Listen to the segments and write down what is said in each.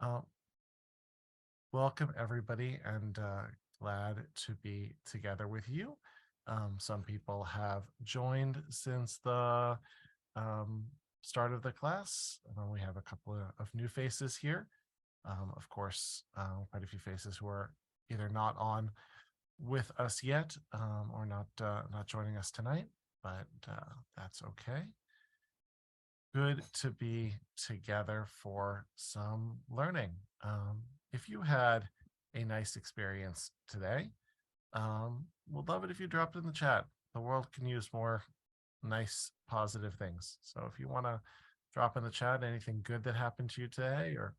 Uh, Welcome, everybody, and glad to be together with you. Some people have joined since the um, start of the class. We have a couple of new faces here. Of course, quite a few faces who are either not on with us yet or not joining us tonight, but that's okay. Good to be together for some learning. If you had a nice experience today, we'd love it if you dropped it in the chat. The world can use more nice, positive things. So if you want to drop in the chat anything good that happened to you today, or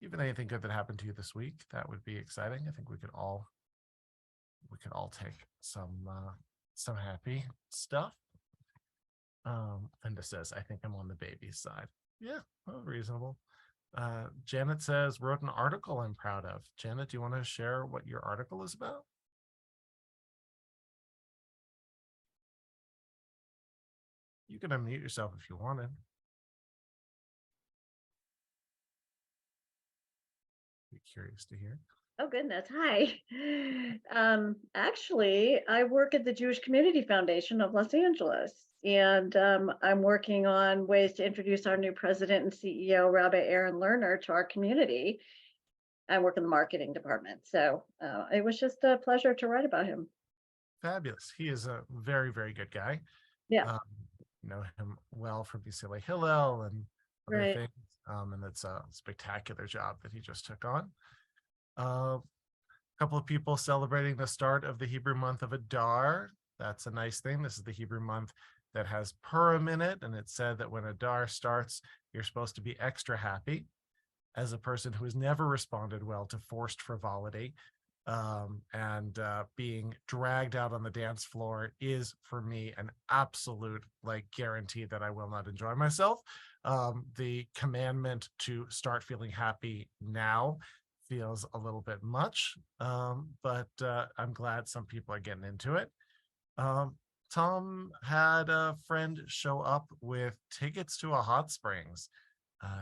even anything good that happened to you this week, that would be exciting. I think we could all take some happy stuff. Linda says, I think I'm on the baby side. Yeah, well, reasonable. Janet says, wrote an article I'm proud of. Janet, do you want to share what your article is about? You can unmute yourself if you wanted. Be curious to hear. Oh, goodness. Hi. Actually, I work at the Jewish Community Foundation of Los Angeles, and I'm working on ways to introduce our new president and CEO, Rabbi Aaron Lerner, to our community. I work in the marketing department, so it was just a pleasure to write about him. Fabulous. He is a very, very good guy. Yeah, Know him well from UCLA Hillel and other right. things. And it's a spectacular job that he just took on. A couple of people celebrating the start of the Hebrew month of Adar. That's a nice thing. This is the Hebrew month that has Purim in it, and it said that when Adar starts, you're supposed to be extra happy. As a person who has never responded well to forced frivolity, and being dragged out on the dance floor is for me an absolute guarantee that I will not enjoy myself. The commandment to start feeling happy now feels a little bit much, but I'm glad some people are getting into it. Tom had a friend show up with tickets to a hot springs.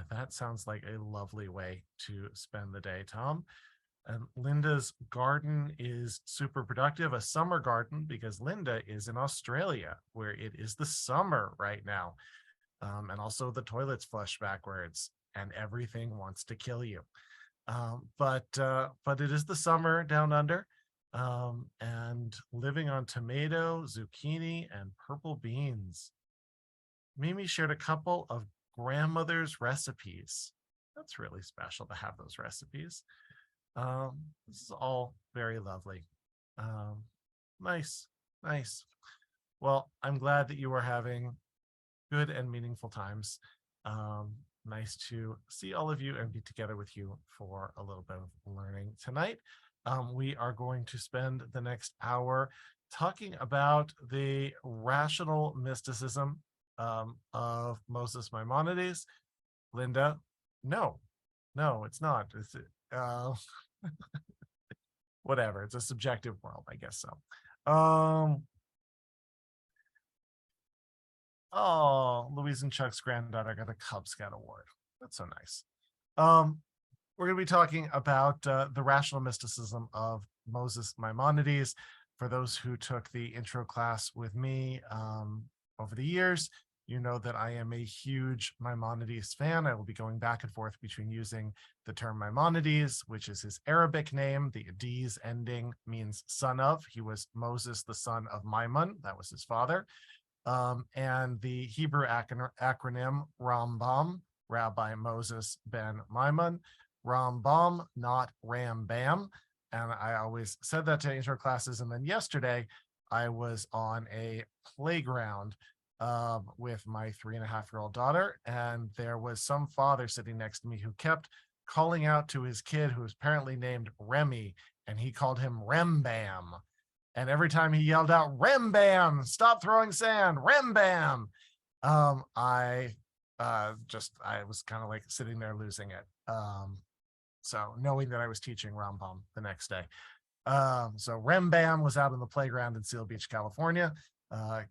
That sounds like a lovely way to spend the day, Tom. And Linda's garden is super productive, a summer garden, because Linda is in Australia, where it is the summer right now. And also the toilets flush backwards and everything wants to kill you. But it is the summer down under, and living on tomato, zucchini, and purple beans. Mimi shared a couple of grandmother's recipes. That's really special to have those recipes. This is all very lovely. Um, nice, nice. Well, I'm glad that you are having good and meaningful times. Nice to see all of you and be together with you for a little bit of learning tonight. We are going to spend the next hour talking about the rational mysticism of Moses Maimonides. Linda, no, it's not. It's whatever. It's a subjective world, I guess so. Oh, Louise and Chuck's granddaughter got a Cub Scout award. That's so nice. We're going to be talking about the rational mysticism of Moses Maimonides. For those who took the intro class with me over the years, you know that I am a huge Maimonides fan. I will be going back and forth between using the term Maimonides, which is his Arabic name. The Adiz ending means son of. He was Moses, the son of Maimon. That was his father. And the Hebrew acronym Rambam, Rabbi Moses ben Maimon. Rambam, not Rambam. And I always said that to intro classes. And then yesterday, I was on a playground with my 3.5-year-old daughter, and there was some father sitting next to me who kept calling out to his kid, who was apparently named Remy, and he called him Rembam. And every time he yelled out, Rembam, stop throwing sand, Rembam, I was kind of like sitting there losing it. So knowing that I was teaching Rambam the next day. So Rembam was out on the playground in Seal Beach, California.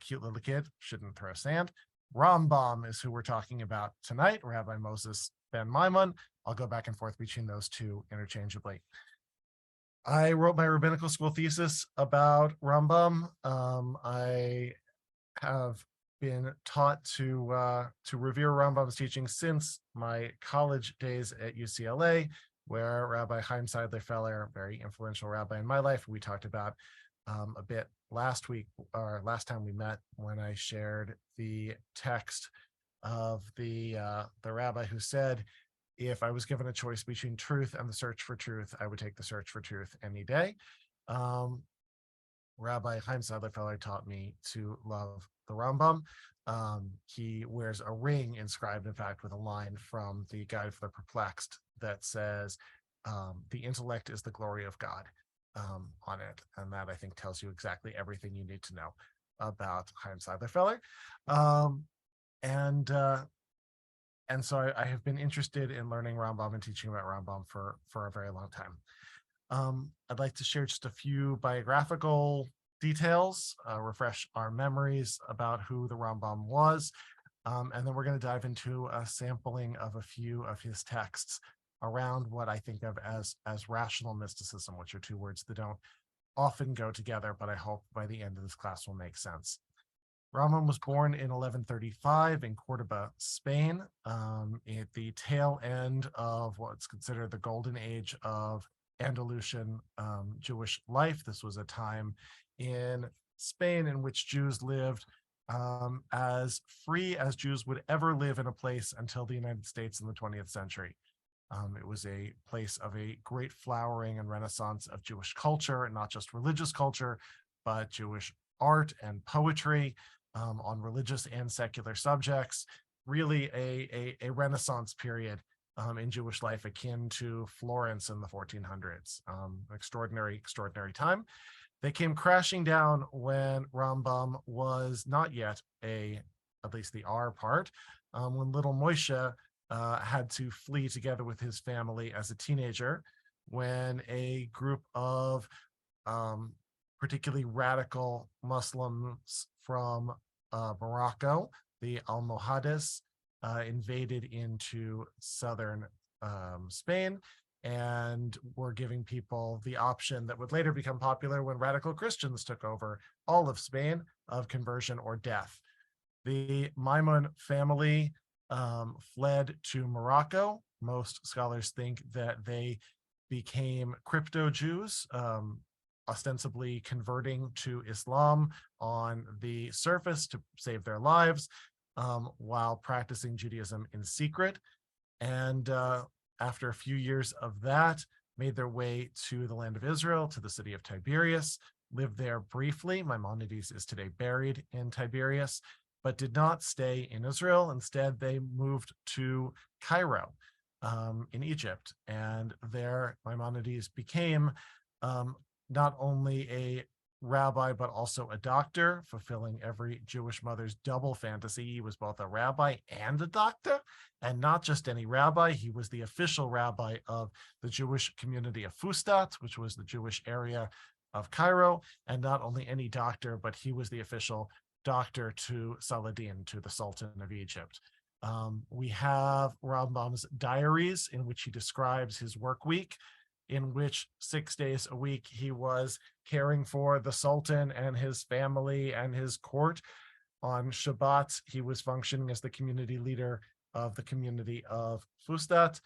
Cute little kid, shouldn't throw sand. Rambam is who we're talking about tonight, Rabbi Moses ben Maimon, I'll go back and forth between those two interchangeably. I wrote my rabbinical school thesis about Rambam. I have been taught to revere Rambam's teaching since my college days at UCLA, where Rabbi Chaim Seidler-Feller, very influential rabbi in my life, we talked about a bit last week, or last time we met, when I shared the text of the rabbi who said, if I was given a choice between truth and the search for truth, I would take the search for truth any day. Rabbi Chaim Seidler-Feller taught me to love the Rambam. He wears a ring inscribed, in fact, with a line from the Guide for the Perplexed that says, the intellect is the glory of God, on it. And that, I think, tells you exactly everything you need to know about Chaim Seidler-Feller. And so I have been interested in learning Rambam and teaching about Rambam for a very long time. I'd like to share just a few biographical details, refresh our memories about who the Rambam was, and then we're going to dive into a sampling of a few of his texts around what I think of as rational mysticism, which are two words that don't often go together, but I hope by the end of this class will make sense. Rambam was born in 1135 in Cordoba, Spain, at the tail end of what's considered the golden age of Andalusian Jewish life. This was a time in Spain in which Jews lived as free as Jews would ever live in a place until the United States in the 20th century. It was a place of a great flowering and renaissance of Jewish culture, and not just religious culture, but Jewish art and poetry on religious and secular subjects. Really a renaissance period in Jewish life akin to Florence in the 1400s. Extraordinary time. They came crashing down when Rambam was not yet at least the R part, when little Moshe had to flee together with his family as a teenager, when a group of particularly radical Muslims from Morocco, the Almohades, invaded into southern Spain and were giving people the option that would later become popular when radical Christians took over all of Spain, of conversion or death. The Maimon family fled to Morocco. Most scholars think that they became crypto-Jews, ostensibly converting to Islam on the surface to save their lives, while practicing Judaism in secret. And after a few years of that, made their way to the land of Israel, to the city of Tiberias, lived there briefly. Maimonides is today buried in Tiberias, but did not stay in Israel. Instead, they moved to Cairo in Egypt. And there Maimonides became not only a rabbi, but also a doctor, fulfilling every Jewish mother's double fantasy. He was both a rabbi and a doctor, and not just any rabbi. He was the official rabbi of the Jewish community of Fustat, which was the Jewish area of Cairo, and not only any doctor, but he was the official doctor to Saladin, to the Sultan of Egypt. We have Rambam's diaries in which he describes his work week, in which 6 days a week he was caring for the Sultan and his family and his court. On Shabbat, he was functioning as the community leader of the community of Fustat,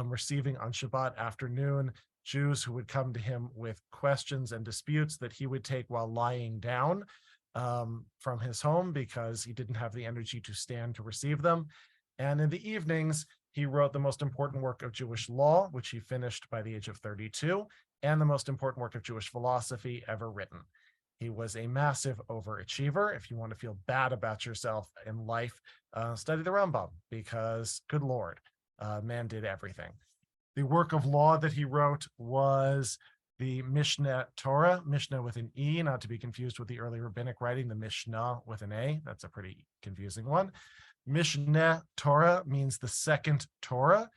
receiving on Shabbat afternoon Jews who would come to him with questions and disputes that he would take while lying down from his home, because he didn't have the energy to stand to receive them. And in the evenings, he wrote the most important work of Jewish law, which he finished by the age of 32, and the most important work of Jewish philosophy ever written. He was a massive overachiever. If you want to feel bad about yourself in life, study the Rambam, because good Lord, man did everything. The work of law that he wrote was the Mishneh Torah, Mishnah with an E, not to be confused with the early rabbinic writing, the Mishnah with an A. That's a pretty confusing one. Mishneh Torah means the second Torah,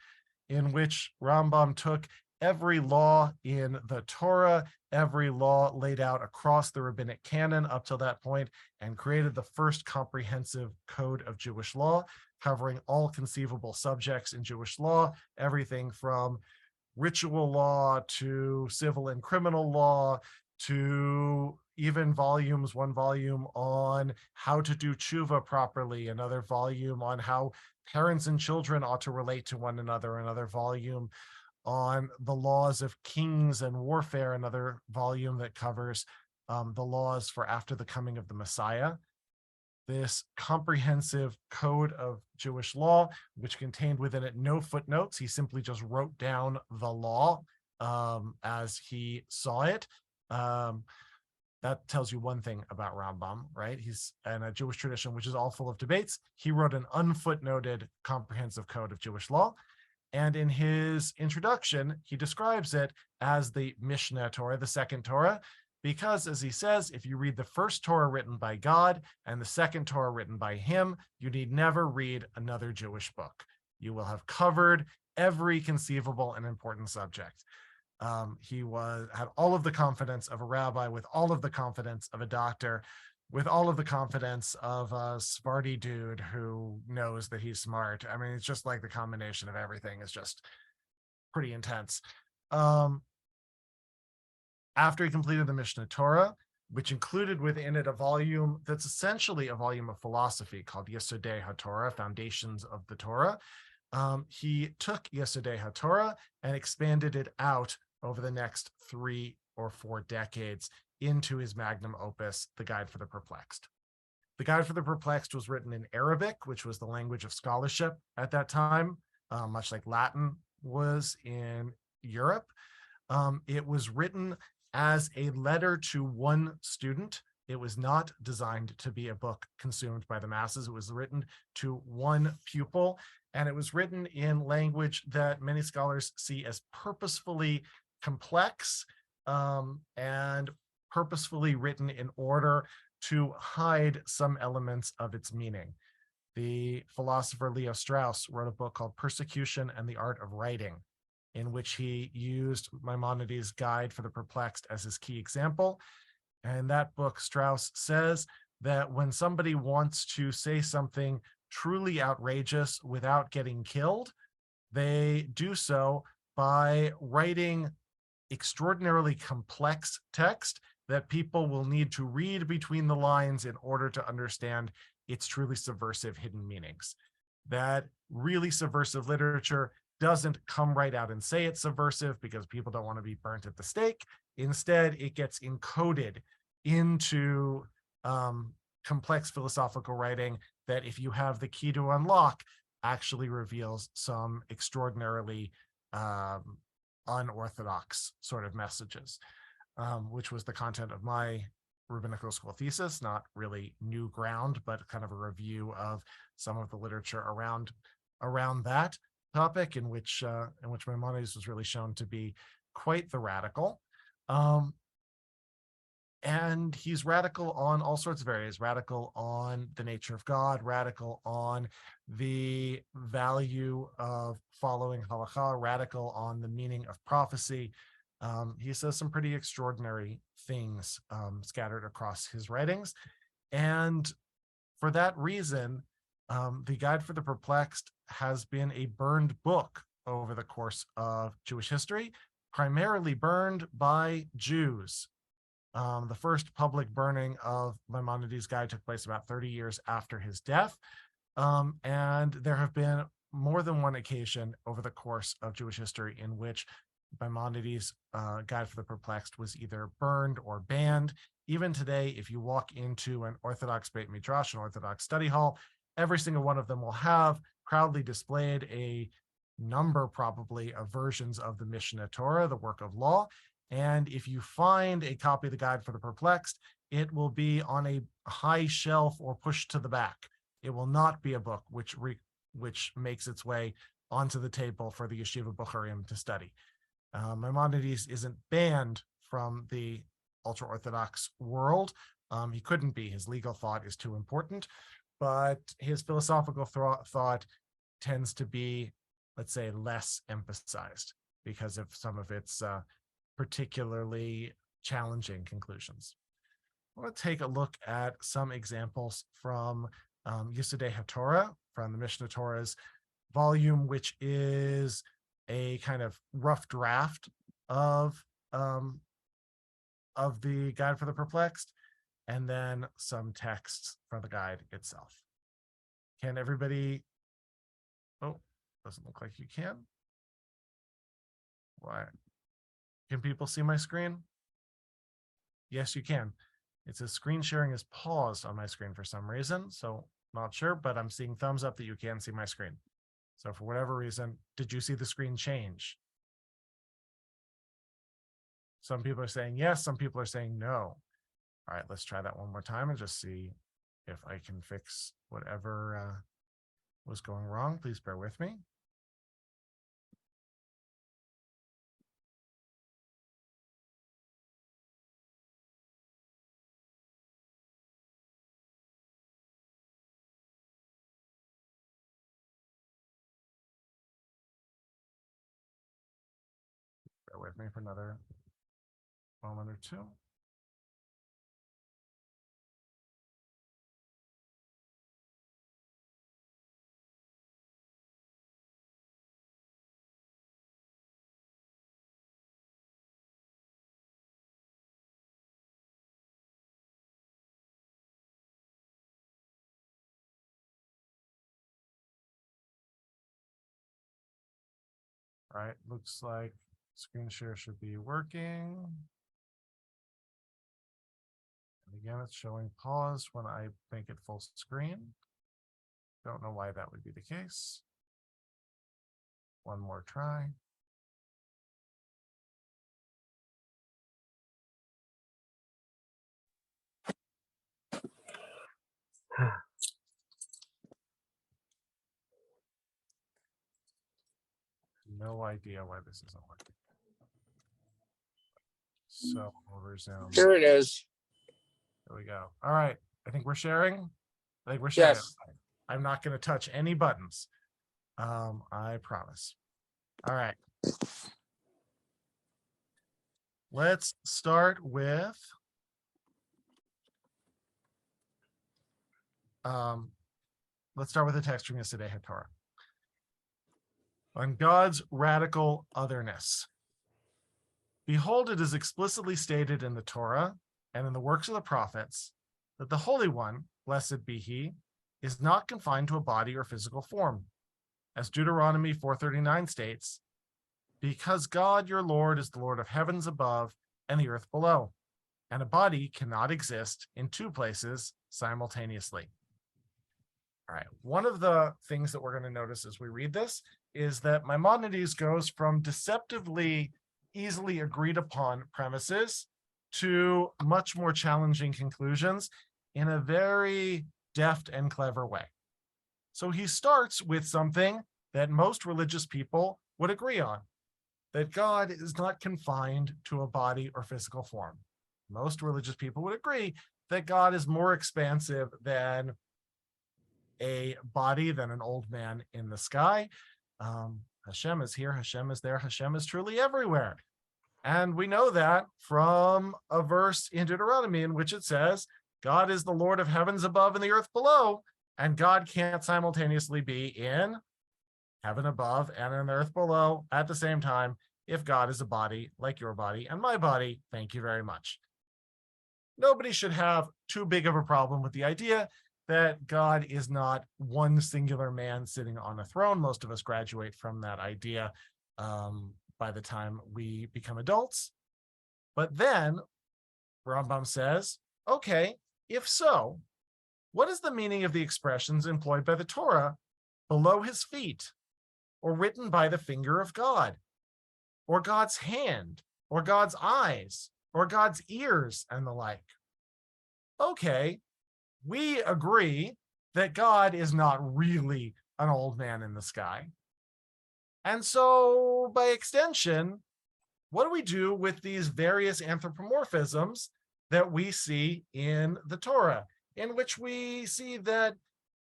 in which Rambam took every law in the Torah, every law laid out across the rabbinic canon up till that point, and created the first comprehensive code of Jewish law. covering all conceivable subjects in Jewish law, everything from ritual law to civil and criminal law to even one volume on how to do tshuva properly, another volume on how parents and children ought to relate to one another, another volume on the laws of kings and warfare, another volume that covers the laws for after the coming of the Messiah. This comprehensive code of Jewish law, which contained within it no footnotes. He simply just wrote down the law as he saw it. That tells you one thing about Rambam, right? He's in a Jewish tradition, which is all full of debates. He wrote an unfootnoted comprehensive code of Jewish law. And in his introduction, he describes it as the Mishnah Torah, the second Torah, because as he says, if you read the first Torah written by God and the second Torah written by him, you need never read another Jewish book. You will have covered every conceivable and important subject. He had all of the confidence of a rabbi, with all of the confidence of a doctor, with all of the confidence of a Sephardi dude who knows that he's smart. I mean, it's just like the combination of everything is just pretty intense. After he completed the Mishnah Torah, which included within it a volume that's essentially a volume of philosophy called Yesodei HaTorah, Foundations of the Torah, he took Yesodei HaTorah and expanded it out over the next 3 or 4 decades into his magnum opus, The Guide for the Perplexed. The Guide for the Perplexed was written in Arabic, which was the language of scholarship at that time, much like Latin was in Europe. It was written as a letter to one student. It was not designed to be a book consumed by the masses. It was written to one pupil, and it was written in language that many scholars see as purposefully complex and purposefully written in order to hide some elements of its meaning. The philosopher Leo Strauss wrote a book called Persecution and the Art of Writing, in which he used Maimonides' Guide for the Perplexed as his key example. And in that book, Strauss says that when somebody wants to say something truly outrageous without getting killed, they do so by writing extraordinarily complex text that people will need to read between the lines in order to understand its truly subversive hidden meanings. That really subversive literature doesn't come right out and say it's subversive because people don't want to be burnt at the stake. Instead, it gets encoded into complex philosophical writing that, if you have the key to unlock, actually reveals some extraordinarily unorthodox sort of messages, which was the content of my rabbinical school thesis. Not really new ground, but kind of a review of some of the literature around that topic, in which Maimonides was really shown to be quite the radical. And he's radical on all sorts of areas, radical on the nature of God, radical on the value of following halakha, radical on the meaning of prophecy. He says some pretty extraordinary things scattered across his writings. And for that reason, the Guide for the Perplexed has been a burned book over the course of Jewish history, primarily burned by Jews. The first public burning of Maimonides' Guide took place about 30 years after his death. And there have been more than one occasion over the course of Jewish history in which Maimonides' Guide for the Perplexed was either burned or banned. Even today, if you walk into an Orthodox Beit Midrash, an Orthodox study hall, every single one of them will have proudly displayed a number, probably, of versions of the Mishnah Torah, the work of law. And if you find a copy of the Guide for the Perplexed, it will be on a high shelf or pushed to the back. It will not be a book which makes its way onto the table for the Yeshiva Bucharim to study. Maimonides isn't banned from the ultra-Orthodox world. He couldn't be. His legal thought is too important, but his philosophical thought tends to be, let's say, less emphasized because of some of its particularly challenging conclusions. I want to take a look at some examples from Yesodei HaTorah from the Mishnah Torah's volume, which is a kind of rough draft of the Guide for the Perplexed, and then some texts for the guide itself. Can everybody? Oh, doesn't look like you can. Why? Can people see my screen? Yes, you can. It says screen sharing is paused on my screen for some reason, so not sure, but I'm seeing thumbs up that you can see my screen. So for whatever reason, did you see the screen change? Some people are saying yes, some people are saying no. All right, let's try that one more time and just see if I can fix whatever was going wrong. Please bear with me. Bear with me for another moment or two. All right, looks like screen share should be working. And again, it's showing pause when I make it full screen. Don't know why that would be the case. One more try. No idea why this isn't working. So we'll resume. Here it is. There we go. All right. I think we're sharing. I think we're sharing. Yes. I'm not going to touch any buttons. I promise. All right. Let's start with the text from yesterday, Torah. On God's radical otherness. Behold, it is explicitly stated in the Torah and in the works of the prophets that the Holy One, blessed be he, is not confined to a body or physical form. As Deuteronomy 4:39 states, because God your Lord is the Lord of heavens above and the earth below, and a body cannot exist in two places simultaneously. All right, one of the things that we're going to notice as we read this is that Maimonides goes from deceptively easily agreed upon premises to much more challenging conclusions in a very deft and clever way. So he starts with something that most religious people would agree on, that God is not confined to a body or physical form. Most religious people would agree that God is more expansive than a body, than an old man in the sky. Hashem is here, Hashem is there, Hashem is truly everywhere. And we know that from a verse in Deuteronomy in which it says, God is the Lord of heavens above and the earth below, and God can't simultaneously be in heaven above and in the earth below at the same time if God is a body like your body and my body. Thank you very much. Nobody should have too big of a problem with the idea that God is not one singular man sitting on a throne. Most of us graduate from that idea by the time we become adults. But then Rambam says, okay, if so, what is the meaning of the expressions employed by the Torah below his feet, or written by the finger of God, or God's hand, or God's eyes, or God's ears, and the like? Okay, we agree that God is not really an old man in the sky. And so, by extension, what do we do with these various anthropomorphisms that we see in the Torah, in which we see that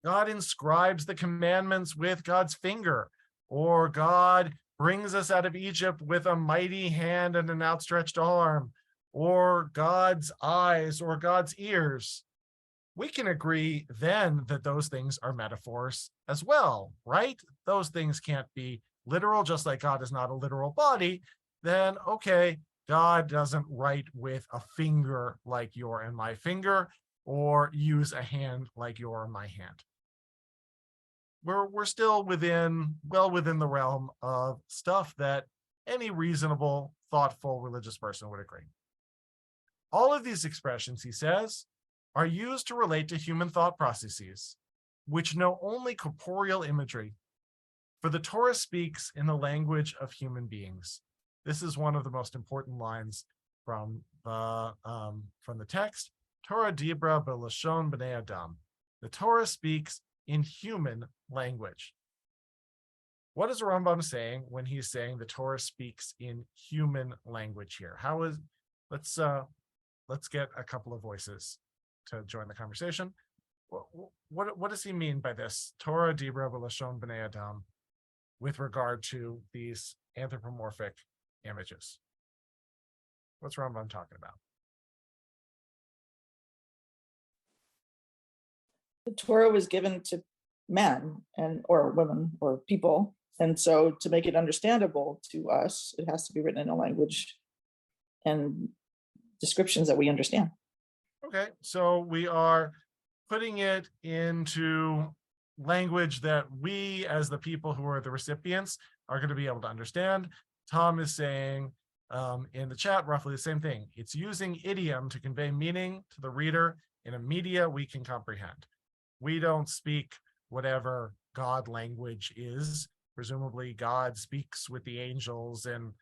God inscribes the commandments with God's finger, or God brings us out of Egypt with a mighty hand and an outstretched arm, or God's eyes, or God's ears? we can agree then that those things are metaphors as well, right? Those things can't be literal, just like God is not a literal body. Then, okay, God doesn't write with a finger like your and my finger, or use a hand like your and my hand. We're still well within the realm of stuff that any reasonable, thoughtful religious person would agree. All of these expressions, he says, are used to relate to human thought processes, which know only corporeal imagery. For the Torah speaks in the language of human beings. This is one of the most important lines from the text. Torah dibra b'lashon b'nei adam. The Torah speaks in human language. What is Rambam saying when he's saying the Torah speaks in human language here? Let's get a couple of voices to join the conversation. What does he mean by this? Torah dibra b'lashon b'nei adam with regard to these anthropomorphic images. What's Rambam talking about? The Torah was given to men or women or people. And so to make it understandable to us, it has to be written in a language and descriptions that we understand. Okay, so we are putting it into language that we, as the people who are the recipients, are going to be able to understand. Tom is saying in the chat roughly the same thing. It's using idiom to convey meaning to the reader in a media we can comprehend. We don't speak whatever God language is. Presumably God speaks with the angels and,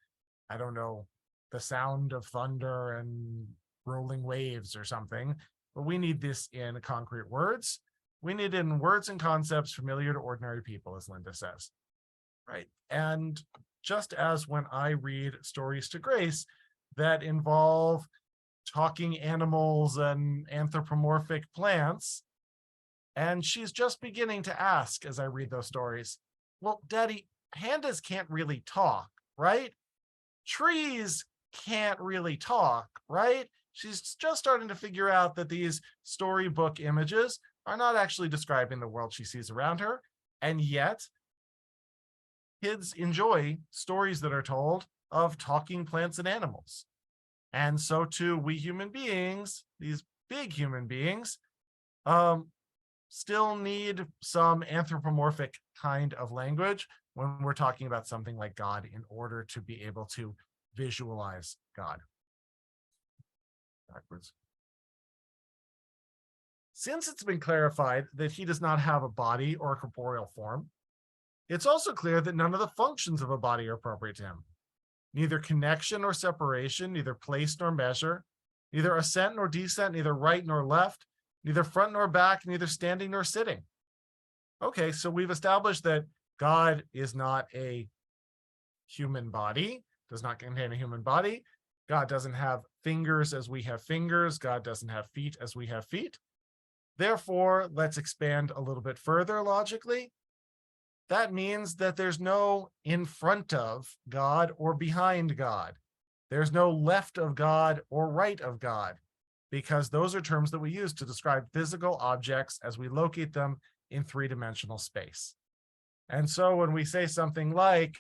I don't know, the sound of thunder and rolling waves or something. But we need this in concrete words. We need it in words and concepts familiar to ordinary people, as Linda says. Right? And just as when I read stories to Grace that involve talking animals and anthropomorphic plants, and she's just beginning to ask as I read those stories, well, Daddy, pandas can't really talk, right? Trees can't really talk, right? She's just starting to figure out that these storybook images are not actually describing the world she sees around her. And yet, kids enjoy stories that are told of talking plants and animals. And so too, we human beings, these big human beings, still need some anthropomorphic kind of language when we're talking about something like God in order to be able to visualize God. Backwards. Since it's been clarified that he does not have a body or a corporeal form, it's also clear that none of the functions of a body are appropriate to him. Neither connection nor separation, neither place nor measure, neither ascent nor descent, neither right nor left, neither front nor back, neither standing nor sitting. Okay, so we've established that God is not a human body, does not contain a human body. God doesn't have fingers as we have fingers. God doesn't have feet as we have feet. Therefore, let's expand a little bit further logically. That means that there's no in front of God or behind God. There's no left of God or right of God, because those are terms that we use to describe physical objects as we locate them in three-dimensional space. And so when we say something like,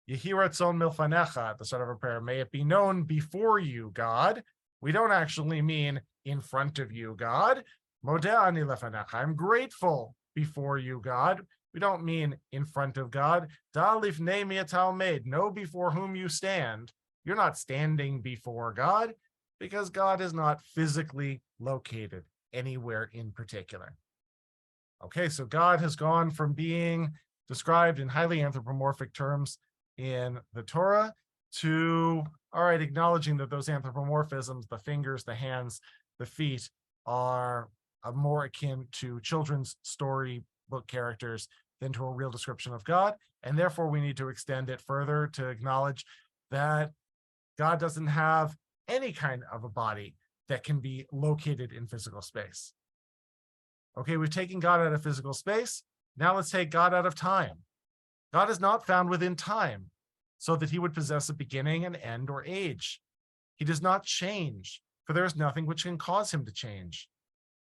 Yehi ratzon milfanecha, at the start of a prayer, may it be known before you, God, we don't actually mean in front of you, God. Modeh ani lefanecha, I'm grateful before you, God. We don't mean in front of God. Da lifnei mi ata omed, know before whom you stand. You're not standing before God, because God is not physically located anywhere in particular. Okay, so God has gone from being described in highly anthropomorphic terms in the Torah to, all right, acknowledging that those anthropomorphisms, the fingers, the hands, the feet, are more akin to children's story book characters than to a real description of God. And therefore, we need to extend it further to acknowledge that God doesn't have any kind of a body that can be located in physical space. Okay, we've taken God out of physical space. Now let's take God out of time. God is not found within time, so that he would possess a beginning, an end, or age. He does not change, for there is nothing which can cause him to change.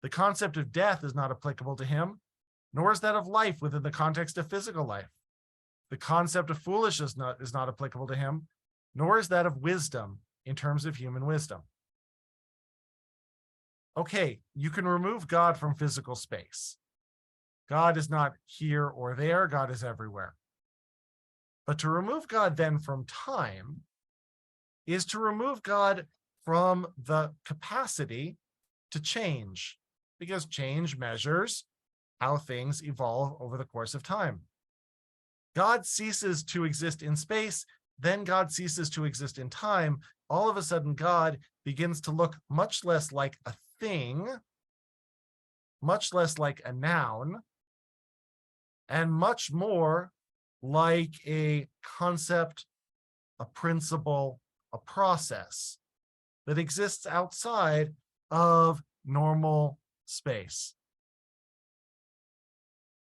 The concept of death is not applicable to him, nor is that of life within the context of physical life. The concept of foolishness is not applicable to him, nor is that of wisdom in terms of human wisdom. Okay, you can remove God from physical space. God is not here or there, God is everywhere. But to remove God then from time is to remove God from the capacity to change, because change measures how things evolve over the course of time. God ceases to exist in space, then God ceases to exist in time. All of a sudden, God begins to look much less like a thing, much less like a noun, and much more like a concept, a principle, a process that exists outside of normal space.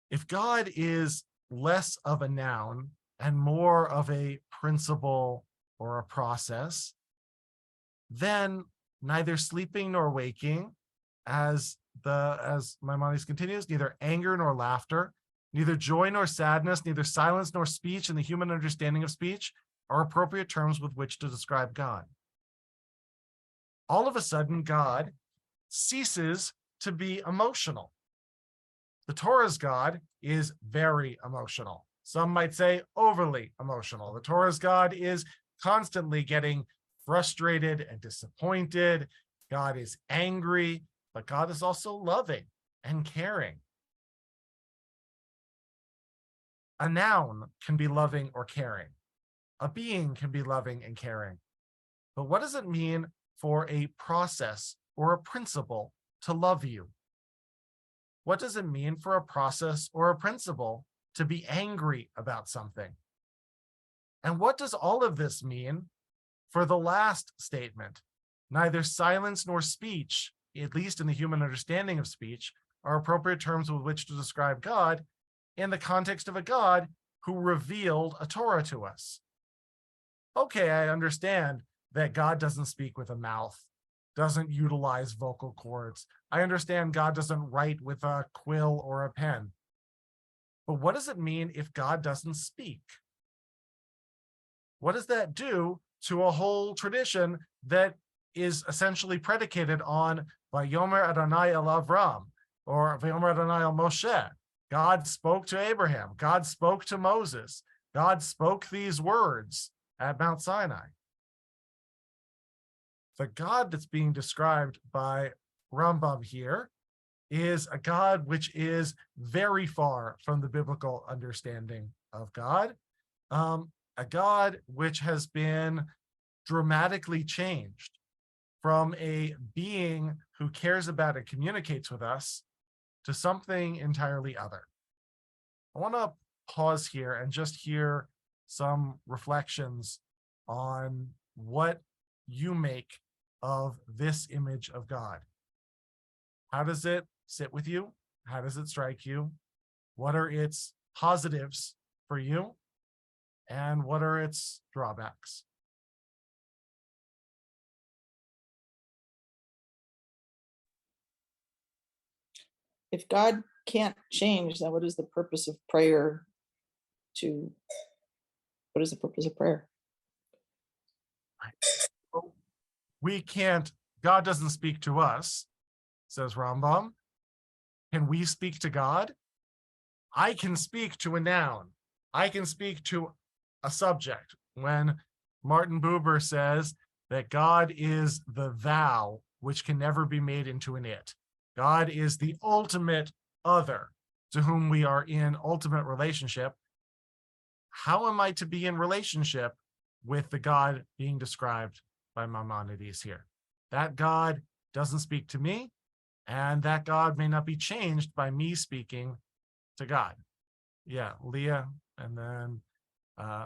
If God is less of a noun and more of a principle or a process, then neither sleeping nor waking, as Maimonides continues, neither anger nor laughter, neither joy nor sadness, neither silence nor speech in the human understanding of speech are appropriate terms with which to describe God. All of a sudden, God ceases to be emotional. The Torah's God is very emotional. Some might say overly emotional. The Torah's God is constantly getting frustrated and disappointed. God is angry, but God is also loving and caring. A noun can be loving or caring. A being can be loving and caring. But what does it mean for a process or a principle to love you? What does it mean for a process or a principle to be angry about something? And what does all of this mean for the last statement? Neither silence nor speech, at least in the human understanding of speech, are appropriate terms with which to describe God in the context of a God who revealed a Torah to us. Okay, I understand that God doesn't speak with a mouth, doesn't utilize vocal cords. I understand God doesn't write with a quill or a pen. But what does it mean if God doesn't speak? What does that do to a whole tradition that is essentially predicated on Vayomer Adonai el Avram or Vayomer Adonai el Moshe? God spoke to Abraham. God spoke to Moses. God spoke these words at Mount Sinai. The God that's being described by Rambam here is a God which is very far from the biblical understanding of God, a God which has been dramatically changed from a being who cares about and communicates with us to something entirely other. I want to pause here and just hear some reflections on what you make of this image of God. How does it sit with you? How does it strike you? What are its positives for you? And what are its drawbacks? If God can't change, then what is the purpose of prayer? What is the purpose of prayer? We can't, God doesn't speak to us, says Rambam. Can we speak to God? I can speak to a noun. I can speak to a subject. When Martin Buber says that God is the thou, which can never be made into an it. God is the ultimate other to whom we are in ultimate relationship. How am I to be in relationship with the God being described by Maimonides here? That God doesn't speak to me, and that God may not be changed by me speaking to God. Yeah, Leah, and then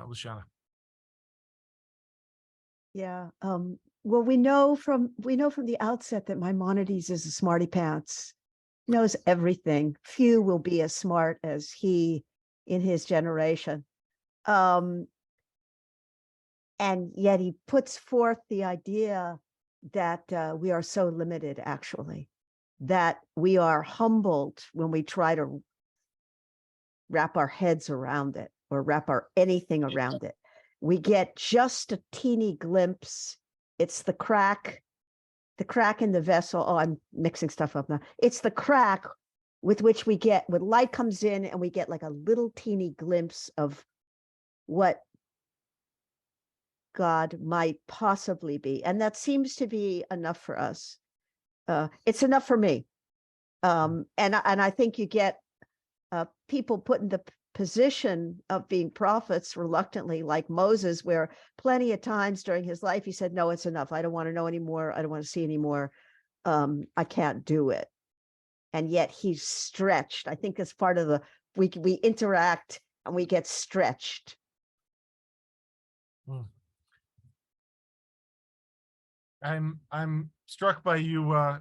Luciana. Yeah. Well, we know from the outset that Maimonides is a smarty pants, knows everything. Few will be as smart as he in his generation. And yet he puts forth the idea that we are so limited, actually, that we are humbled when we try to wrap our heads around it or wrap anything around it. We get just a teeny glimpse. It's the crack in the vessel. Oh, I'm mixing stuff up now. It's the crack with which when light comes in and we get like a little teeny glimpse of what God might possibly be. And that seems to be enough for us. It's enough for me. And I think you get people put in the position of being prophets reluctantly, like Moses, where plenty of times during his life he said, no, it's enough. I don't want to know anymore. I don't want to see anymore. I can't do it. And yet he's stretched. I think that's part of we interact and we get stretched. I'm struck by you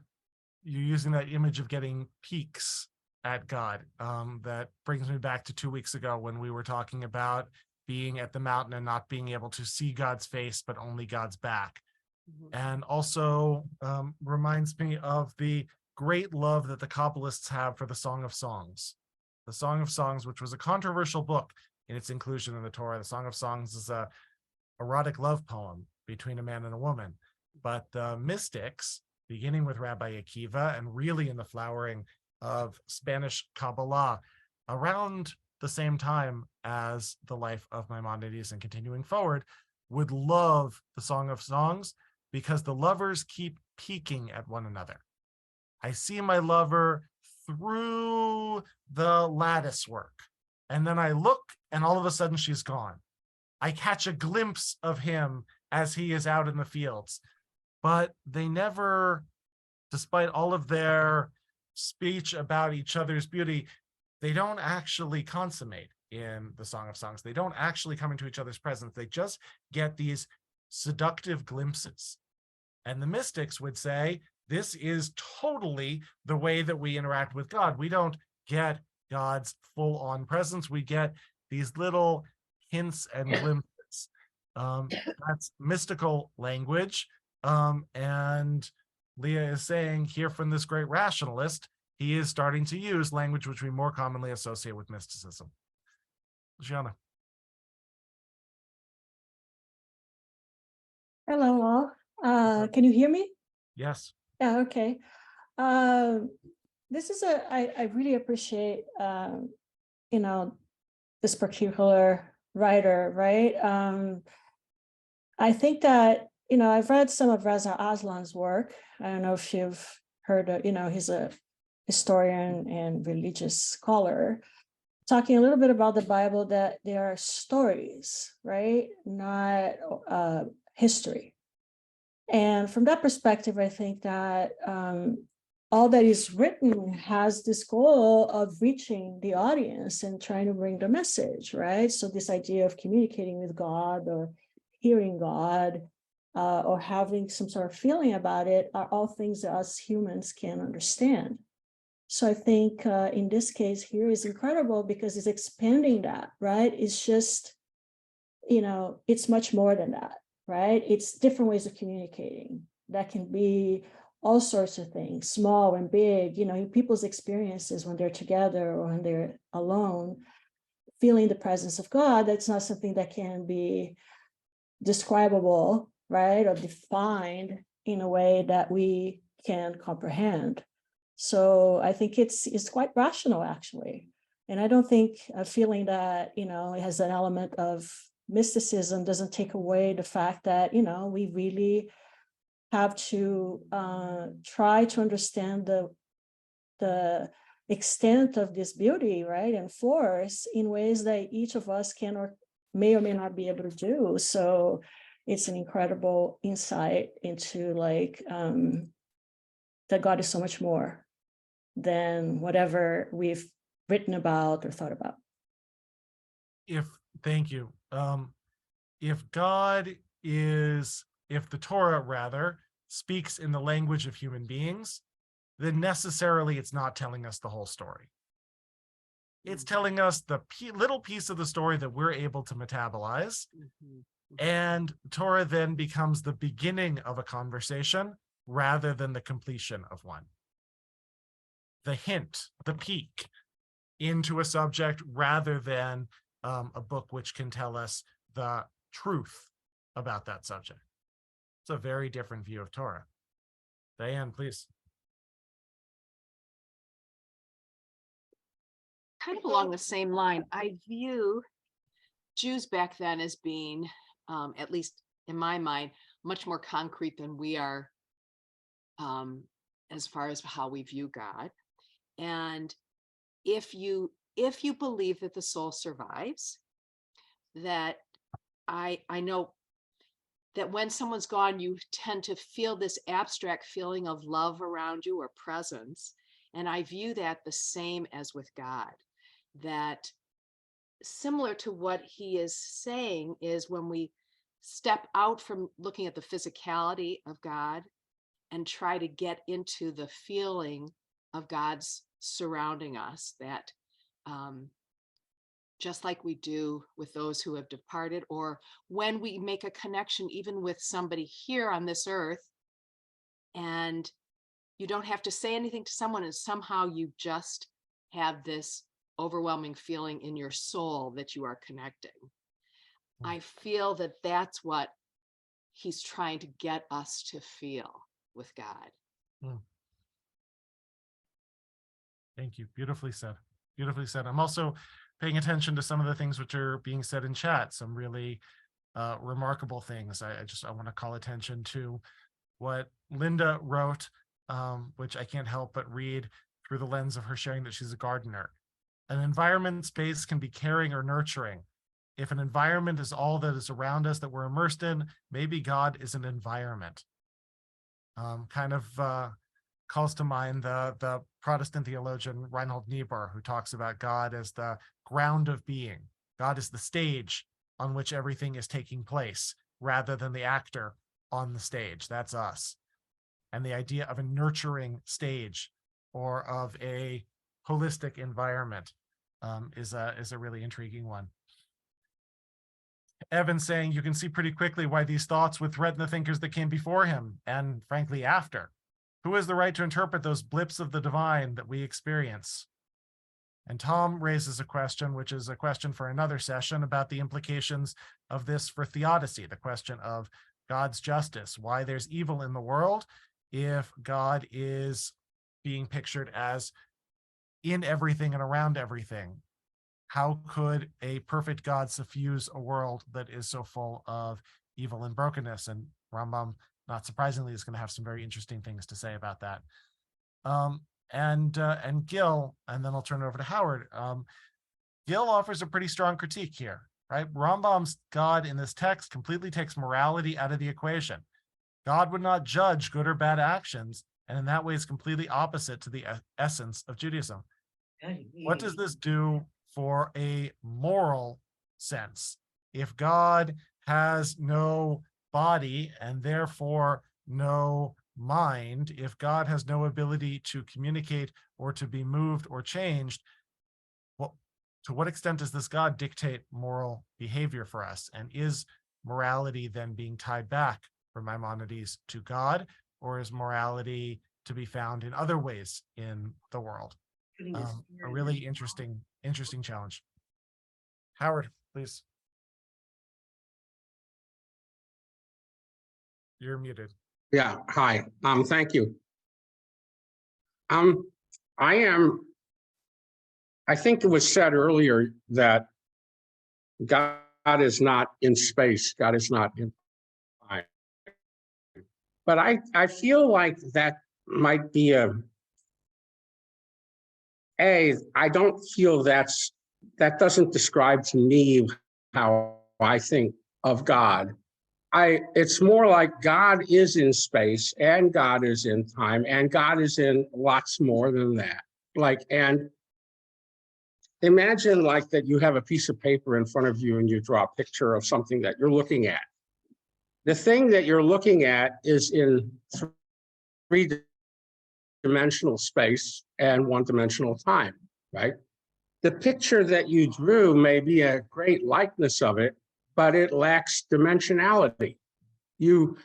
using that image of getting peaks at God. That brings me back to 2 weeks ago when we were talking about being at the mountain and not being able to see God's face, but only God's back. And also reminds me of the great love that the Kabbalists have for the Song of Songs. The Song of Songs, which was a controversial book in its inclusion in the Torah. The Song of Songs is a erotic love poem between a man and a woman. But the mystics, beginning with Rabbi Akiva and really in the flowering of Spanish Kabbalah around the same time as the life of Maimonides and continuing forward, would love the Song of Songs because the lovers keep peeking at one another. I see my lover through the lattice work, and then I look and all of a sudden she's gone. I catch a glimpse of him as he is out in the fields, but they never, despite all of their speech about each other's beauty, they don't actually consummate in the Song of Songs. They don't actually come into each other's presence. They just get these seductive glimpses. And the mystics would say, this is totally the way that we interact with God. We don't get God's full-on presence. We get these little hints and glimpses. That's mystical language. And Leah is saying here from this great rationalist, he is starting to use language which we more commonly associate with mysticism. Gianna. Hello all. Can you hear me? Yes. Yeah, okay. This is I really appreciate this particular writer, right? I think that I've read some of Reza Aslan's work. I don't know if you've heard of, he's a historian and religious scholar, talking a little bit about the Bible, that there are stories, right? Not history. And from that perspective, I think that all that is written has this goal of reaching the audience and trying to bring the message, right? So this idea of communicating with God or hearing God or having some sort of feeling about it are all things that us humans can understand. So I think in this case here is incredible because it's expanding that, right? It's just, it's much more than that, right? It's different ways of communicating. That can be all sorts of things, small and big, in people's experiences when they're together or when they're alone, feeling the presence of God. That's not something that can be describable, right? Or defined in a way that we can comprehend. So I think it's quite rational, actually. And I don't think a feeling that, it has an element of mysticism doesn't take away the fact that, we really have to try to understand the extent of this beauty, right, and force in ways that each of us can or may not be able to do. So it's an incredible insight into that God is so much more than whatever we've written about or thought about. Thank you. If the Torah rather speaks in the language of human beings, then necessarily it's not telling us the whole story. It's telling us the little piece of the story that we're able to metabolize. And Torah then becomes the beginning of a conversation rather than the completion of one. the hint, the peek into a subject rather than a book which can tell us the truth about that subject. It's a very different view of Torah. Diane, please. Kind of along the same line, I view Jews back then as being, at least in my mind, much more concrete than we are as far as how we view God. And if you believe that the soul survives, that I know that when someone's gone, you tend to feel this abstract feeling of love around you or presence. And I view that the same as with God, that similar to what he is saying is when we step out from looking at the physicality of God and try to get into the feeling of God's surrounding us, that just like we do with those who have departed, or when we make a connection even with somebody here on this earth, and you don't have to say anything to someone, and somehow you just have this overwhelming feeling in your soul that you are connecting. I feel that that's what he's trying to get us to feel with God. Thank you. Beautifully said. Beautifully said. I'm also paying attention to some of the things which are being said in chat, some really remarkable things. I want to call attention to what Linda wrote, which I can't help but read through the lens of her sharing that she's a gardener. An environment space can be caring or nurturing. If an environment is all that is around us that we're immersed in, maybe God is an environment. Kind of calls to mind the Protestant theologian Reinhold Niebuhr, who talks about God as the ground of being. God is the stage on which everything is taking place, rather than the actor on the stage. That's us. And the idea of a nurturing stage or of a holistic environment is a really intriguing one. Evan saying you can see pretty quickly why these thoughts would threaten the thinkers that came before him, and frankly after. Who has the right to interpret those blips of the divine that we experience? And Tom raises a question, which is a question for another session, about the implications of this for theodicy, the question of God's justice, why there's evil in the world if God is being pictured as in everything and around everything. How could a perfect God suffuse a world that is so full of evil and brokenness? And Rambam, not surprisingly, is going to have some very interesting things to say about that. And Gil, and then I'll turn it over to Howard. Gil offers a pretty strong critique here, right? Rambam's God in this text completely takes morality out of the equation. God would not judge good or bad actions, and in that way is completely opposite to the essence of Judaism. What does this do for a moral sense? If God has no body and therefore no mind, if God has no ability to communicate or to be moved or changed, well, to what extent does this God dictate moral behavior for us? And is morality then being tied back for Maimonides to God, or is morality to be found in other ways in the world? A really interesting challenge. Howard, please. You're muted. Yeah, hi. Thank you. I think it was said earlier that God is not in space. God is not in time. But I feel like that might be I don't feel that doesn't describe to me how I think of God. It's more like God is in space and God is in time and God is in lots more than that. And imagine that you have a piece of paper in front of you and you draw a picture of something that you're looking at. The thing that you're looking at is in three-dimensional space and one-dimensional time, right? The picture that you drew may be a great likeness of it, but it lacks dimensionality. Your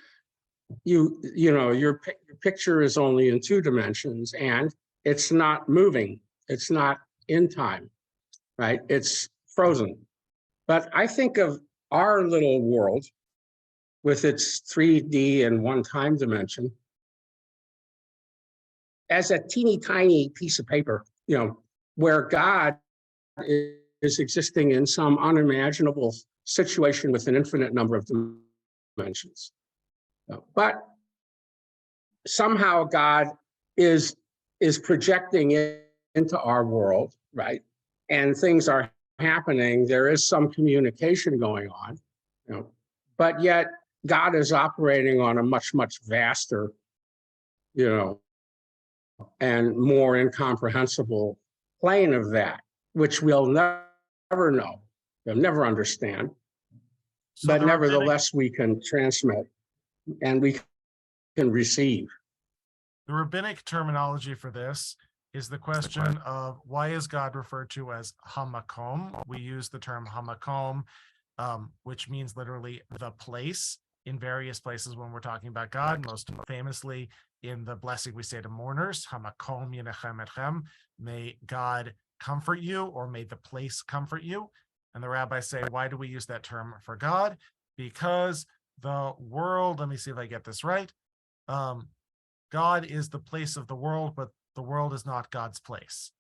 picture is only in 2 dimensions, and it's not moving. It's not in time, right? It's frozen. But I think of our little world with its 3D and one time dimension as a teeny tiny piece of paper, where God is existing in some unimaginable situation with an infinite number of dimensions. But somehow God is projecting it into our world, right? And things are happening. There is some communication going on, but yet God is operating on a much, much vaster, and more incomprehensible plane of that, which we'll never know, we'll never understand. So But the rabbinic- nevertheless, we can transmit and we can receive. The rabbinic terminology for this is the question of why is God referred to as hamakom? We use the term hamakom, which means literally the place in various places when we're talking about God, most famously in the blessing we say to mourners, hamakom yinechem etchem, may God comfort you, or may the place comfort you. And the rabbis say, why do we use that term for God? Because the world, let me see if I get this right. God is the place of the world, but the world is not God's place.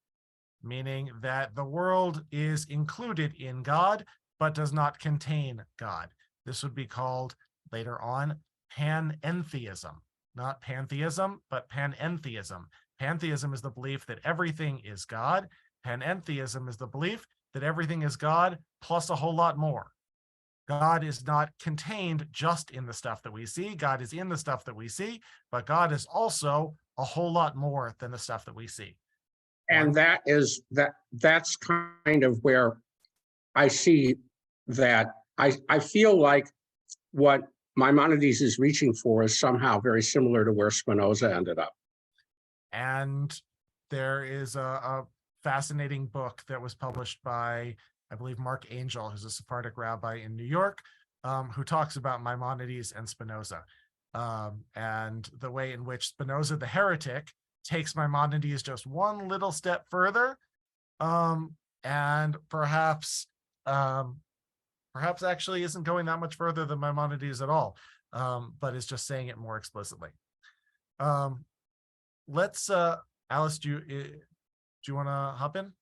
Meaning that the world is included in God, but does not contain God. This would be called later on panentheism. Not pantheism, but panentheism. Pantheism is the belief that everything is God. Panentheism is the belief that everything is God plus a whole lot more. God is not contained just in the stuff that we see. God is in the stuff that we see, but God is also a whole lot more than the stuff that we see. And that's kind of where I see that I feel like what Maimonides is reaching for is somehow very similar to where Spinoza ended up. And there is a fascinating book that was published by, I believe, Mark Angel, who's a Sephardic rabbi in New York, who talks about Maimonides and Spinoza, and the way in which Spinoza, the heretic, takes Maimonides just one little step further, and perhaps actually isn't going that much further than Maimonides at all, but is just saying it more explicitly. Let's, Alice, do you want to hop in?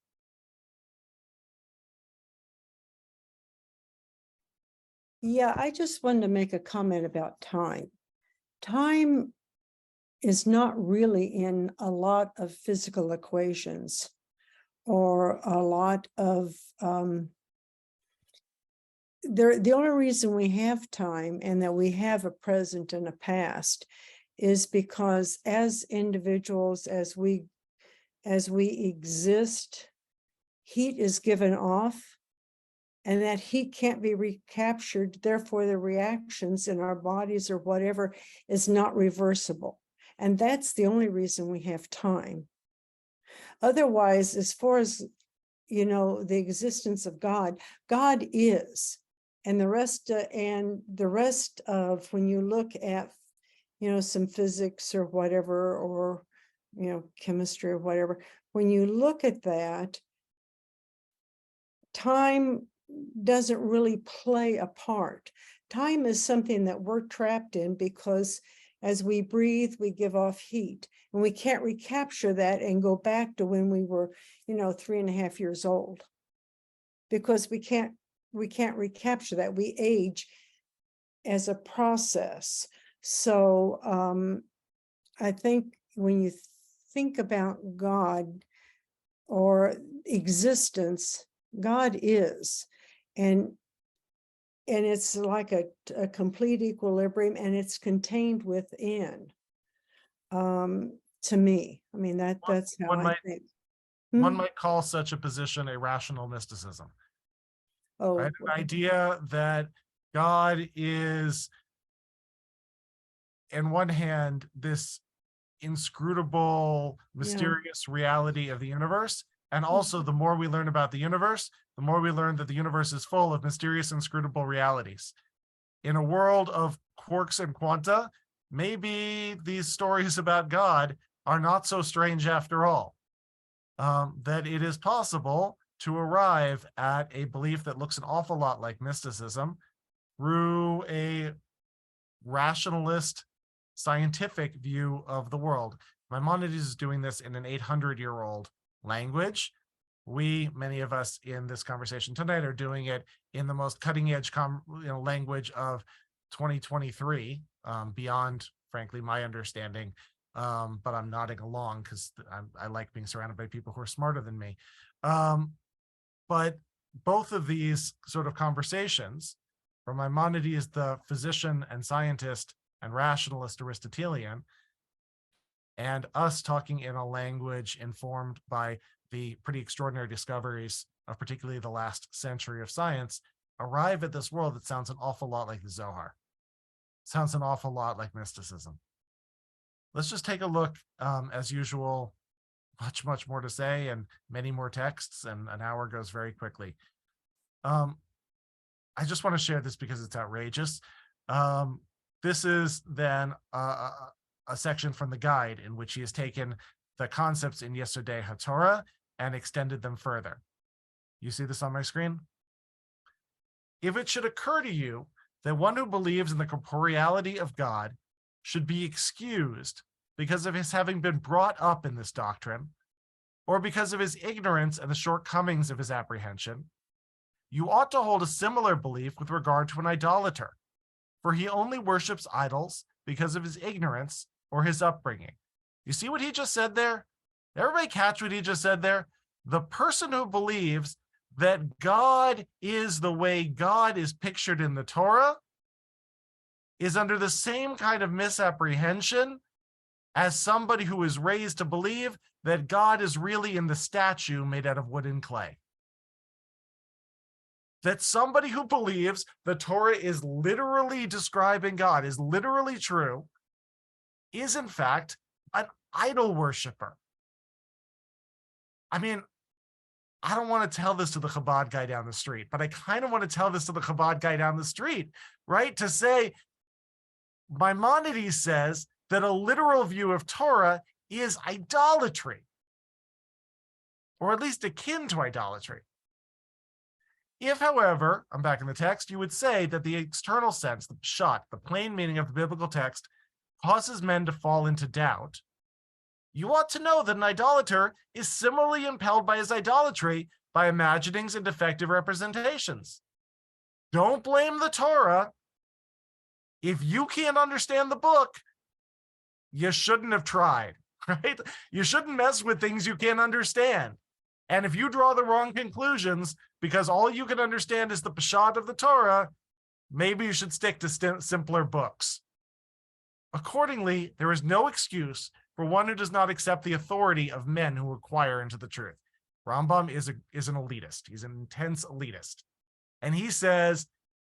Yeah, I just wanted to make a comment about time. Time is not really in a lot of physical equations or a lot of, the only reason we have time and that we have a present and a past is because as individuals, as we exist, heat is given off, and that heat can't be recaptured. Therefore, the reactions in our bodies or whatever is not reversible. And that's the only reason we have time. Otherwise, as far as, the existence of God, God is. And the rest of when you look at, some physics or whatever, or, chemistry or whatever, when you look at that, time doesn't really play a part. Time is something that we're trapped in because as we breathe, we give off heat, and we can't recapture that and go back to when we were, 3.5 years old, because we can't recapture that. We age as a process. So I think when you think about God or existence, God is, and it's like a complete equilibrium, and it's contained within. To me, I mean, that's how I think. One might call such a position a rational mysticism. Oh, right? An idea that God is, on one hand, this inscrutable, mysterious reality of the universe. And also, the more we learn about the universe, the more we learn that the universe is full of mysterious, inscrutable realities. In a world of quarks and quanta, maybe these stories about God are not so strange after all. That it is possible to arrive at a belief that looks an awful lot like mysticism through a rationalist, scientific view of the world. Maimonides is doing this in an 800-year-old language. We, many of us in this conversation tonight, are doing it in the most cutting-edge language of 2023, beyond, frankly, my understanding. But I'm nodding along because I like being surrounded by people who are smarter than me. But both of these sort of conversations, from Maimonides, the physician and scientist and rationalist Aristotelian, and us talking in a language informed by the pretty extraordinary discoveries of particularly the last century of science, arrive at this world that sounds an awful lot like the Zohar. Sounds an awful lot like mysticism. Let's just take a look, as usual, much more to say and many more texts, and an hour goes very quickly. I just want to share this because it's outrageous. This is then a section from the guide in which he has taken the concepts in Yesodei HaTorah and extended them further. You see this on my screen? If it should occur to you that one who believes in the corporeality of God should be excused because of his having been brought up in this doctrine, or because of his ignorance and the shortcomings of his apprehension, you ought to hold a similar belief with regard to an idolater, for he only worships idols because of his ignorance or his upbringing. You see what he just said there? Everybody catch what he just said there? The person who believes that God is the way God is pictured in the Torah is under the same kind of misapprehension as somebody who is raised to believe that God is really in the statue made out of wood and clay. That somebody who believes the Torah is literally describing God, is literally true, is in fact an idol worshiper. I mean, I don't want to tell this to the Chabad guy down the street, but I kind of want to tell this to the Chabad guy down the street, right? To say, Maimonides says that a literal view of Torah is idolatry, or at least akin to idolatry. If, however, I'm back in the text, you would say that the external sense, the pshat, the plain meaning of the biblical text, causes men to fall into doubt, you ought to know that an idolater is similarly impelled by his idolatry by imaginings and defective representations. Don't blame the Torah. If you can't understand the book, you shouldn't have tried, right? You shouldn't mess with things you can't understand. And if you draw the wrong conclusions because all you can understand is the pshat of the Torah, maybe you should stick to simpler books. Accordingly, there is no excuse for one who does not accept the authority of men who inquire into the truth. Rambam is an elitist. He's an intense elitist. And he says,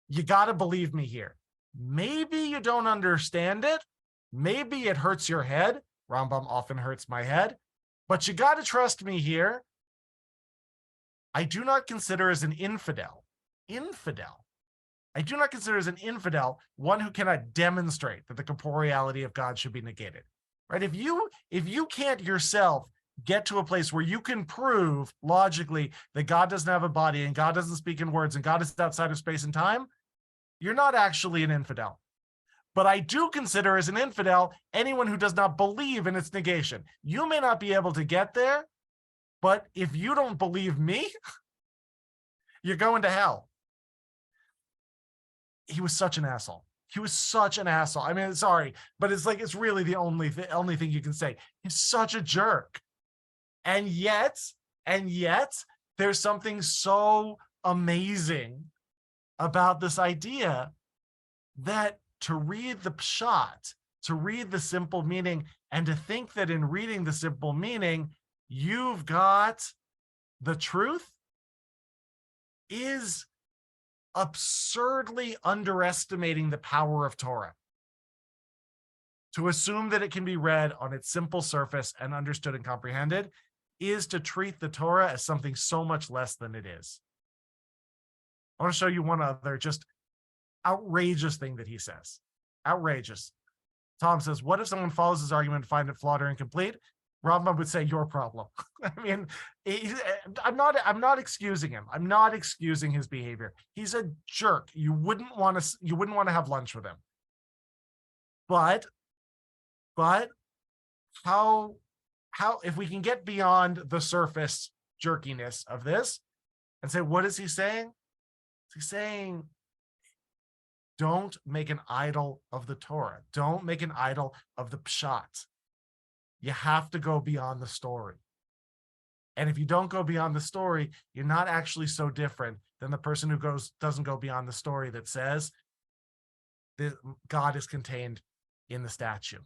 you got to believe me here. Maybe you don't understand it. Maybe it hurts your head. Rambam often hurts my head. But you got to trust me here. I do not consider as an infidel. I do not consider as an infidel one who cannot demonstrate that the corporeality of God should be negated. Right? If you can't yourself get to a place where you can prove logically that God doesn't have a body and God doesn't speak in words and God is outside of space and time, you're not actually an infidel. But I do consider as an infidel anyone who does not believe in its negation. You may not be able to get there, but if you don't believe me, you're going to hell. He was such an asshole. He was such an asshole. I mean, sorry, but it's really the only thing you can say. He's such a jerk. And yet, there's something so amazing about this idea that to read the pshat, to read the simple meaning, and to think that in reading the simple meaning, you've got the truth is absurdly underestimating the power of Torah. To assume that it can be read on its simple surface and understood and comprehended is to treat the Torah as something so much less than it is. I want to show you one other just outrageous thing that he says. Outrageous. Tom says, what if someone follows his argument and find it flawed or incomplete? Rambam would say, your problem. I mean, I'm not excusing him. I'm not excusing his behavior. He's a jerk. You wouldn't want to have lunch with him. But how if we can get beyond the surface jerkiness of this and say, what is he saying? He's saying, don't make an idol of the Torah. Don't make an idol of the pshat. You have to go beyond the story. And if you don't go beyond the story, you're not actually so different than the person who doesn't go beyond the story that says that God is contained in the statue.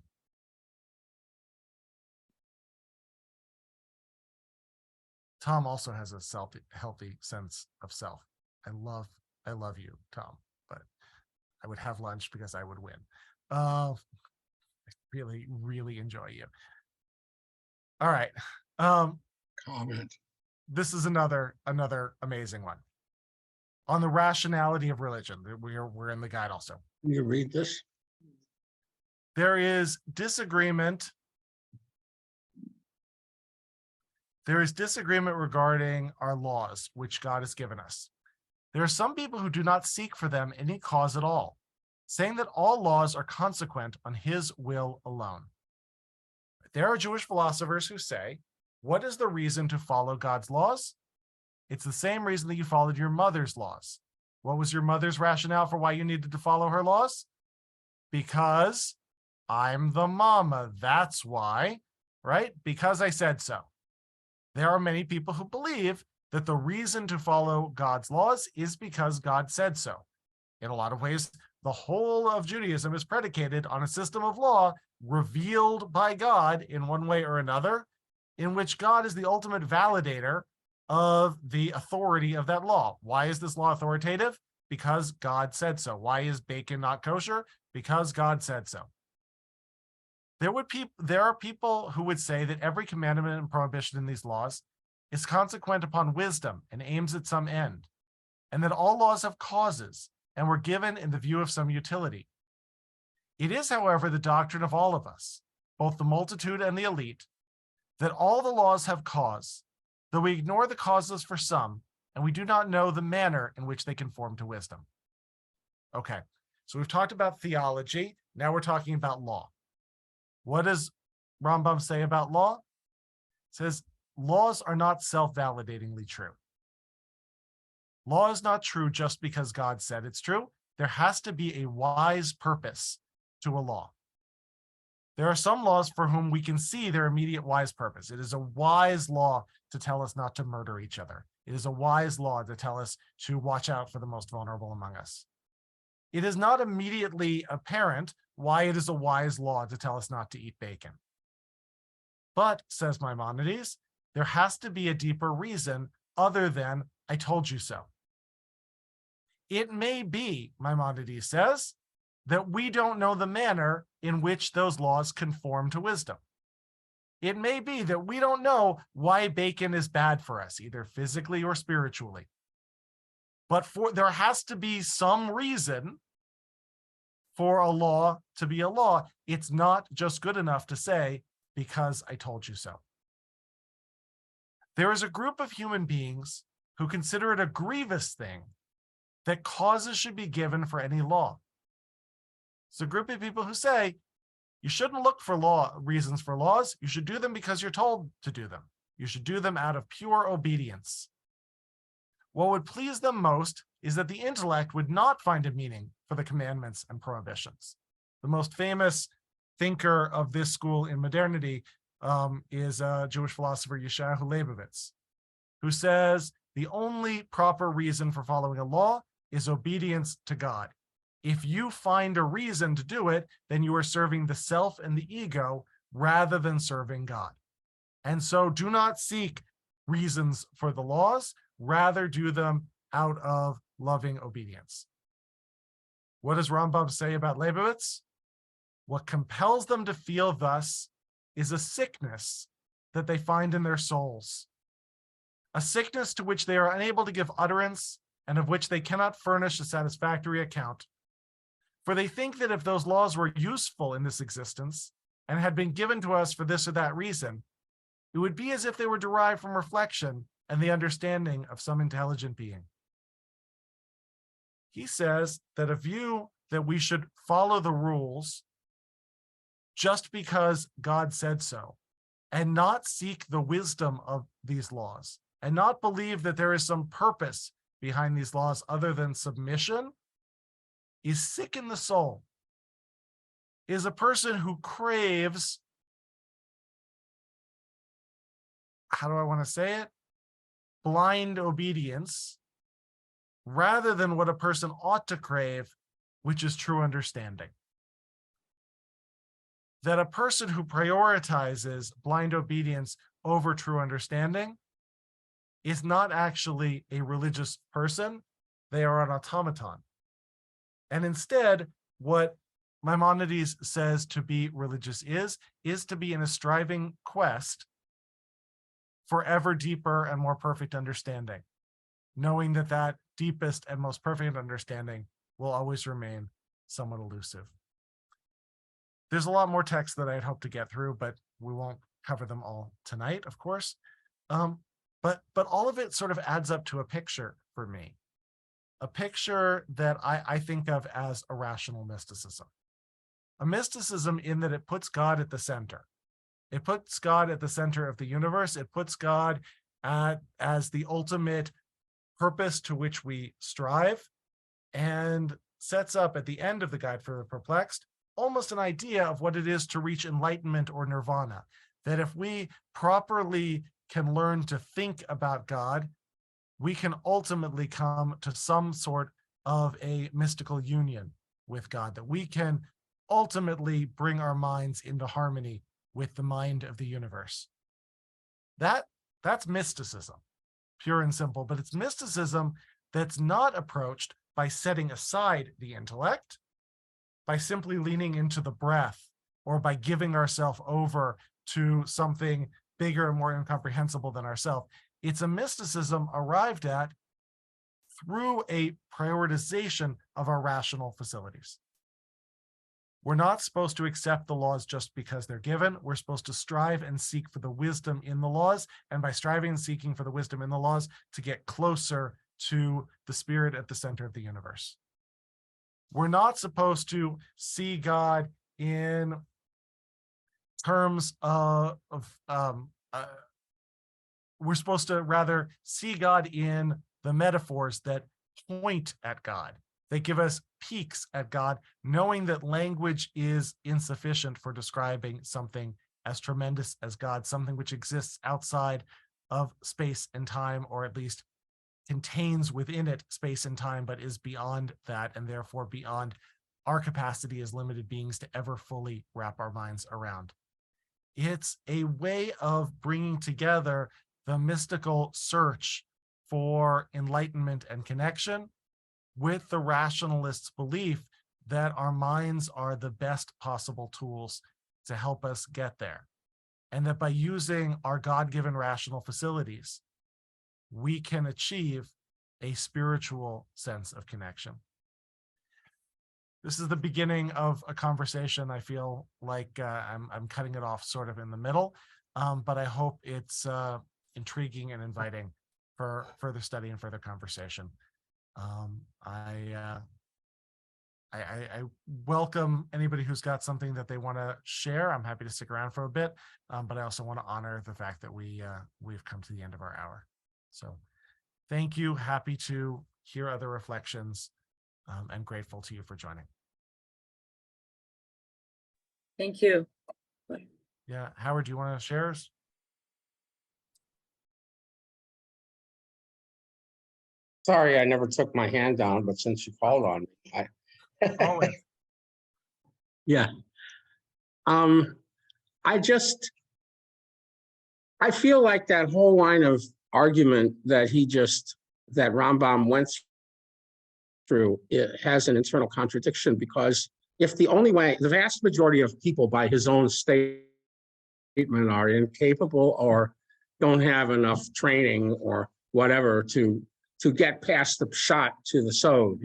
Tom also has a healthy sense of self. I love you, Tom, but I would have lunch because I would win. I really, really enjoy you. All right. Comment. This is another amazing one. On the rationality of religion. We're in the guide also. Can you read this? There is disagreement. There is disagreement regarding our laws, which God has given us. There are some people who do not seek for them any cause at all, saying that all laws are consequent on his will alone. There are Jewish philosophers who say, what is the reason to follow God's laws? It's the same reason that you followed your mother's laws. What was your mother's rationale for why you needed to follow her laws? Because I'm the mama. That's why, right? Because I said so. There are many people who believe that the reason to follow God's laws is because God said so. In a lot of ways, the whole of Judaism is predicated on a system of law revealed by God in one way or another, in which God is the ultimate validator of the authority of that law. Why is this law authoritative? Because God said so. Why is bacon not kosher? Because God said so. There are people who would say that every commandment and prohibition in these laws is consequent upon wisdom and aims at some end, and that all laws have causes and were given in the view of some utility. It is, however, the doctrine of all of us, both the multitude and the elite, that all the laws have cause, though we ignore the causes for some, and we do not know the manner in which they conform to wisdom. Okay, so we've talked about theology. Now we're talking about law. What does Rambam say about law? It says, laws are not self-validatingly true. Law is not true just because God said it's true. There has to be a wise purpose to a law. There are some laws for whom we can see their immediate wise purpose. It is a wise law to tell us not to murder each other. It is a wise law to tell us to watch out for the most vulnerable among us. It is not immediately apparent why it is a wise law to tell us not to eat bacon. But, says Maimonides, there has to be a deeper reason other than I told you so. It may be, Maimonides says, that we don't know the manner in which those laws conform to wisdom. It may be that we don't know why bacon is bad for us, either physically or spiritually. But there has to be some reason for a law to be a law. It's not just good enough to say, because I told you so. There is a group of human beings who consider it a grievous thing that causes should be given for any law. It's a group of people who say, you shouldn't look for reasons for laws. You should do them because you're told to do them. You should do them out of pure obedience. What would please them most is that the intellect would not find a meaning for the commandments and prohibitions. The most famous thinker of this school in modernity is Jewish philosopher Yeshayahu Leibovitz, who says the only proper reason for following a law is obedience to God. If you find a reason to do it, then you are serving the self and the ego rather than serving God. And so do not seek reasons for the laws, rather do them out of loving obedience. What does Rambam say about Leibovitz? What compels them to feel thus is a sickness that they find in their souls, a sickness to which they are unable to give utterance and of which they cannot furnish a satisfactory account. For they think that if those laws were useful in this existence and had been given to us for this or that reason, it would be as if they were derived from reflection and the understanding of some intelligent being. He says that a view that we should follow the rules just because God said so, and not seek the wisdom of these laws, and not believe that there is some purpose behind these laws other than submission, is sick in the soul, is a person who craves, how do I want to say it? Blind obedience, rather than what a person ought to crave, which is true understanding. That a person who prioritizes blind obedience over true understanding is not actually a religious person, they are an automaton. And instead, what Maimonides says to be religious is to be in a striving quest for ever deeper and more perfect understanding, knowing that that deepest and most perfect understanding will always remain somewhat elusive. There's a lot more text that I'd hoped to get through, but we won't cover them all tonight, of course. But all of it sort of adds up to a picture for me, a picture that I think of as a rational mysticism. A mysticism in that it puts God at the center. It puts God at the center of the universe. It puts God as the ultimate purpose to which we strive, and sets up at the end of the Guide for the Perplexed almost an idea of what it is to reach enlightenment or nirvana. That if we properly can learn to think about God, we can ultimately come to some sort of a mystical union with God, that we can ultimately bring our minds into harmony with the mind of the universe. That's mysticism, pure and simple, but it's mysticism that's not approached by setting aside the intellect, by simply leaning into the breath, or by giving ourselves over to something bigger and more incomprehensible than ourselves. It's a mysticism arrived at through a prioritization of our rational facilities. We're not supposed to accept the laws just because they're given. We're supposed to strive and seek for the wisdom in the laws, and by striving and seeking for the wisdom in the laws, to get closer to the spirit at the center of the universe. We're not supposed to see God in terms of we're supposed to rather see God in the metaphors that point at God, that give us peeks at God, knowing that language is insufficient for describing something as tremendous as God, something which exists outside of space and time, or at least contains within it space and time, but is beyond that, and therefore beyond our capacity as limited beings to ever fully wrap our minds around. It's a way of bringing together the mystical search for enlightenment and connection with the rationalist's belief that our minds are the best possible tools to help us get there. And that by using our God-given rational facilities, we can achieve a spiritual sense of connection. This is the beginning of a conversation. I feel like I'm cutting it off sort of in the middle, but I hope it's intriguing and inviting for further study and further conversation. I welcome anybody who's got something that they want to share. I'm happy to stick around for a bit, but I also want to honor the fact that we've come to the end of our hour. So thank you. Happy to hear other reflections, and grateful to you for joining. Thank you. Yeah, Howard, do you want to share yours? Sorry, I never took my hand down, but since you called on me, Always. yeah. I feel like that whole line of argument that that Rambam went through, it has an internal contradiction, because if the vast majority of people by his own statement are incapable or don't have enough training or whatever to get past the shot to the sod,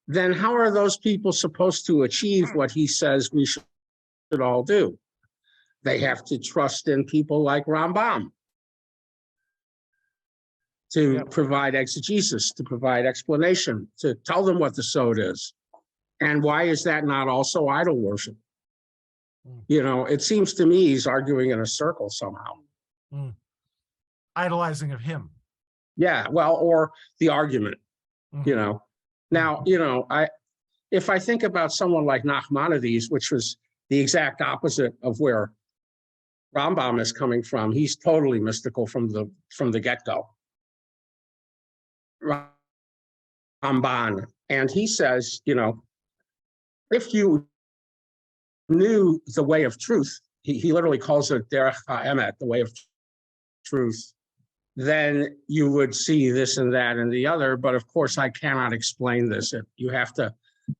then how are those people supposed to achieve what he says we should all do? They have to trust in people like Rambam to Yep. provide exegesis, to provide explanation, to tell them what the sod is. And why is that not also idol worship? You know, it seems to me he's arguing in a circle somehow. Idolizing of him. Yeah, well, or the argument, Mhm. you know. Now, you know, if I think about someone like Nachmanides, which was the exact opposite of where Rambam is coming from, he's totally mystical from the get-go. Ramban, and he says, you know, if you knew the way of truth, he literally calls it derech ha'emet, the way of truth, then you would see this and that and the other. But of course, I cannot explain this. You have to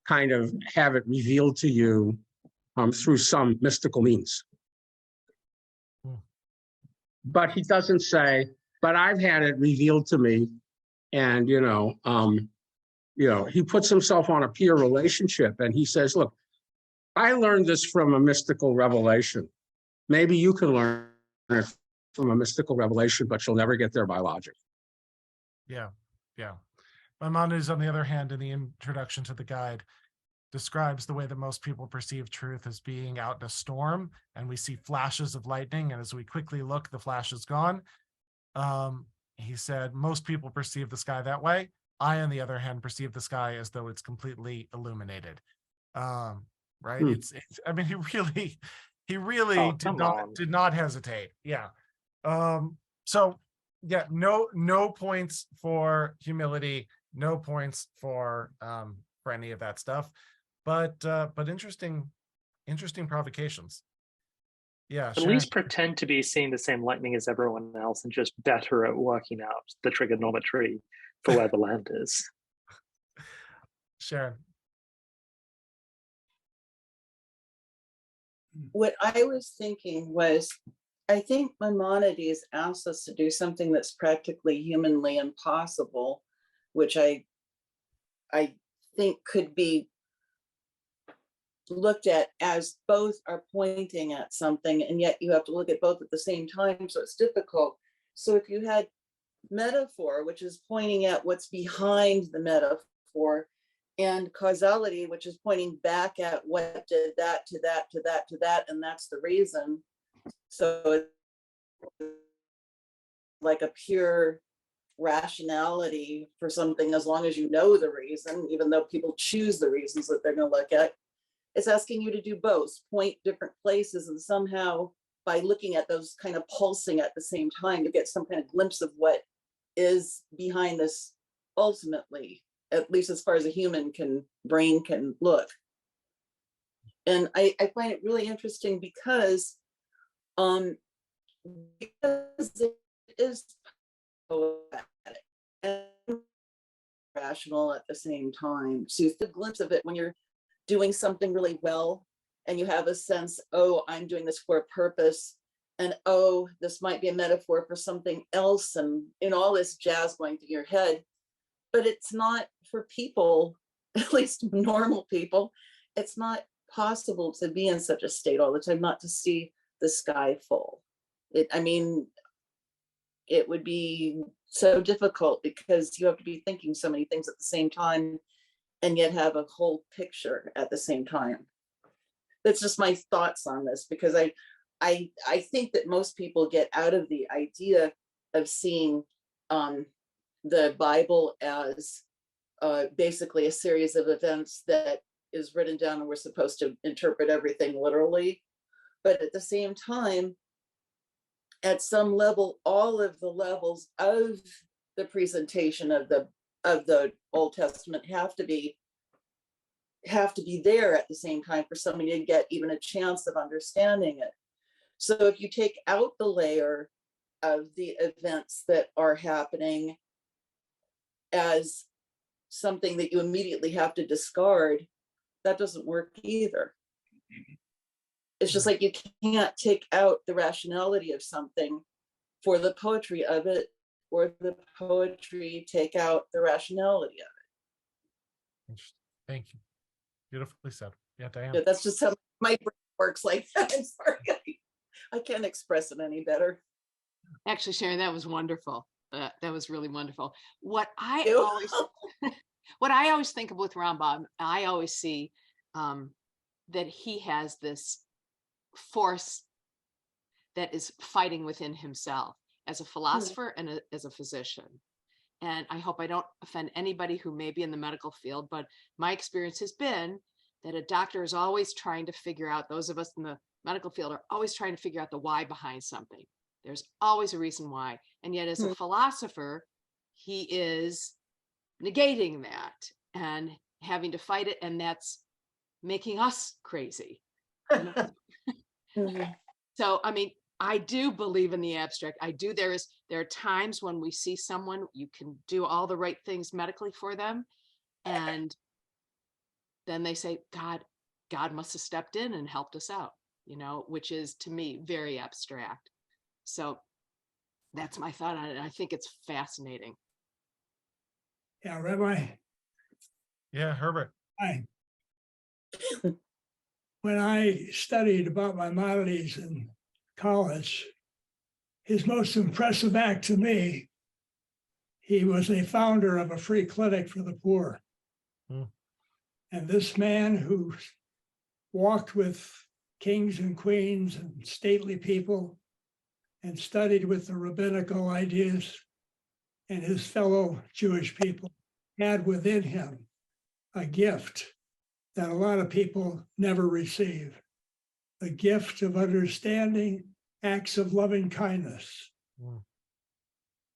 kind of have it revealed to you through some mystical means. But he doesn't say, but I've had it revealed to me. And, you know, he puts himself on a peer relationship and he says, look, I learned this from a mystical revelation. Maybe you can learn it from a mystical revelation, but you'll never get there by logic. Yeah, yeah. Maimonides, on the other hand, in the introduction to the guide, describes the way that most people perceive truth as being out in a storm, and we see flashes of lightning, and as we quickly look, the flash is gone. He said, most people perceive the sky that way. I, on the other hand, perceive the sky as though it's completely illuminated. Right? It's I mean, he really did not hesitate. Yeah. So yeah, no points for humility, no points for any of that stuff, but interesting provocations. Yeah, At Sharon. least pretend to be seeing the same lightning as everyone else and just better at working out the trigonometry for where the land is. Sharon. What I was thinking was, I think Maimonides asks us to do something that's practically humanly impossible, which I think could be looked at as both are pointing at something, and yet you have to look at both at the same time, so it's difficult. So if you had metaphor, which is pointing at what's behind the metaphor, and causality, which is pointing back at what did that to that to that to that, and that's the reason. So it's like a pure rationality for something, as long as you know the reason, even though people choose the reasons that they're going to look at. It's asking you to do both, point different places, and somehow by looking at those kind of pulsing at the same time to get some kind of glimpse of what is behind this ultimately, at least as far as a human brain can look. And I find it really interesting because it is poetic and rational at the same time. So the glimpse of it when you're doing something really well and you have a sense, oh, I'm doing this for a purpose, and oh, this might be a metaphor for something else, and in all this jazz going through your head. But it's not for people, at least normal people, it's not possible to be in such a state all the time, not to see the sky full. I mean, it would be so difficult because you have to be thinking so many things at the same time and yet have a whole picture at the same time. That's just my thoughts on this, because I think that most people get out of the idea of seeing the Bible as basically a series of events that is written down and we're supposed to interpret everything literally. But at the same time, at some level, all of the levels of the presentation of the Old Testament have to be there at the same time for somebody to get even a chance of understanding it. So if you take out the layer of the events that are happening as something that you immediately have to discard, that doesn't work either. It's just like you can't take out the rationality of something for the poetry of it, or the poetry take out the rationality of it. Thank you. Beautifully said. Yeah, Diane. Yeah, that's just how my brain works like that. I'm sorry. I can't express it any better. Actually, Sharon, that was wonderful. That was really wonderful. What I You? always, what I always think of with Rambam, I always see that he has this force that is fighting within himself as a philosopher and as a physician. And I hope I don't offend anybody who may be in the medical field, but my experience has been that a doctor is always trying to figure out, those of us in the medical field are always trying to figure out the why behind something. There's always a reason why. And yet as a philosopher, he is negating that and having to fight it. And that's making us crazy. So, I mean, I do believe in the abstract. I do. There are times when we see someone, you can do all the right things medically for them. And then they say, God must have stepped in and helped us out, which is to me very abstract. So that's my thought on it. I think it's fascinating. Yeah, Rabbi. Yeah, Herbert. Hi. When I studied about Maimonides in college, his most impressive act to me, he was a founder of a free clinic for the poor. And this man who walked with kings and queens and stately people and studied with the rabbinical ideas and his fellow Jewish people had within him a gift that a lot of people never receive, the gift of understanding acts of loving kindness.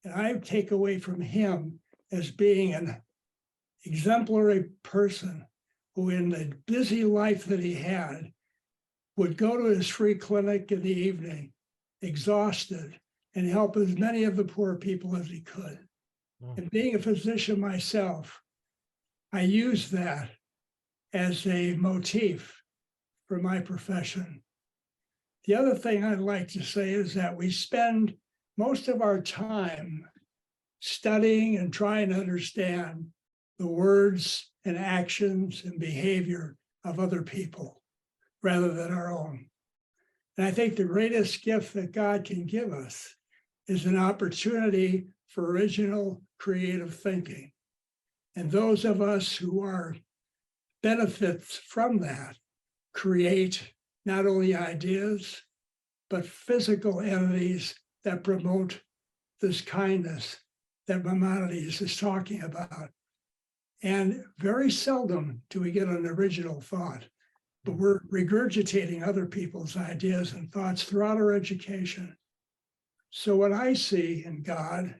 And I take away from him as being an exemplary person who in the busy life that he had would go to his free clinic in the evening, exhausted, and help as many of the poor people as he could. And being a physician myself, I use that as a motif for my profession. The other thing I'd like to say is that we spend most of our time studying and trying to understand the words and actions and behavior of other people rather than our own. And I think the greatest gift that God can give us is an opportunity for original creative thinking. And those of us who are benefits from that create not only ideas, but physical entities that promote this kindness that Maimonides is talking about. And very seldom do we get an original thought, but we're regurgitating other people's ideas and thoughts throughout our education. So what I see in God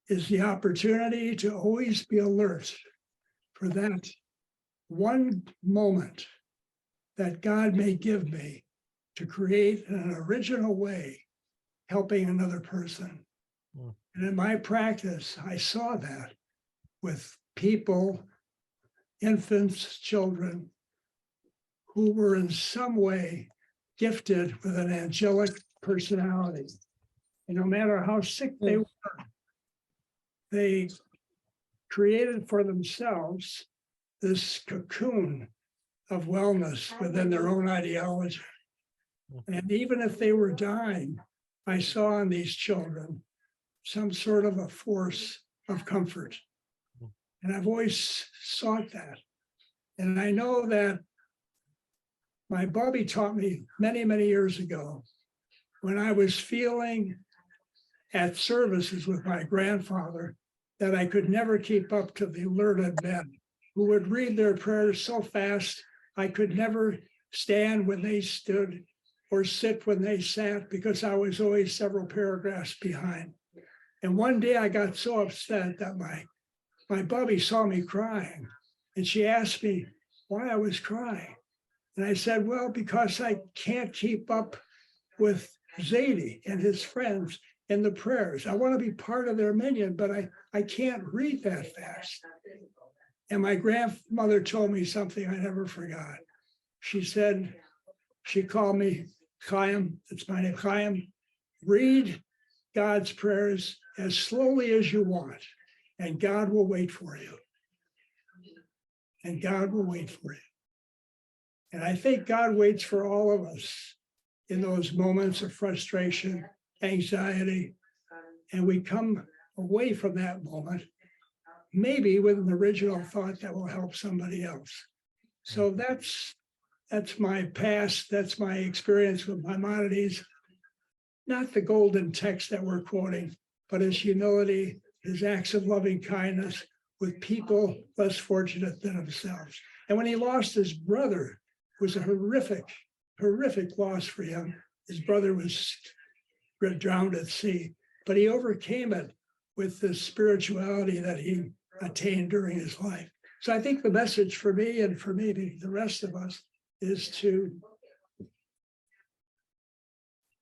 is the opportunity to always be alert for that one moment that God may give me to create in an original way, helping another person. And in my practice, I saw that with people, infants, children, who were in some way gifted with an angelic personality. And no matter how sick they were, they created for themselves this cocoon of wellness within their own ideology. And even if they were dying, I saw in these children some sort of a force of comfort. And I've always sought that. And I know that my Bobby taught me many, many years ago when I was feeling at services with my grandfather that I could never keep up to the learned men who would read their prayers so fast, I could never stand when they stood or sit when they sat because I was always several paragraphs behind. And one day I got so upset that my Bubby saw me crying and she asked me why I was crying. And I said, well, because I can't keep up with Zadie and his friends in the prayers. I want to be part of their minyan, but I can't read that fast. And my grandmother told me something I never forgot. She said, she called me Chaim, it's my name, Chaim, read God's prayers as slowly as you want, and God will wait for you. and God will wait for you. And I think God waits for all of us in those moments of frustration, anxiety, and we come away from that moment, maybe with an original thought that will help somebody else. So that's my past, that's my experience with Maimonides. Not the golden text that we're quoting, but his humility, his acts of loving kindness with people less fortunate than himself. And when he lost his brother, it was a horrific loss for him. His brother was drowned at sea, but he overcame it with the spirituality that he attained during his life. So I think the message for me and for maybe the rest of us is to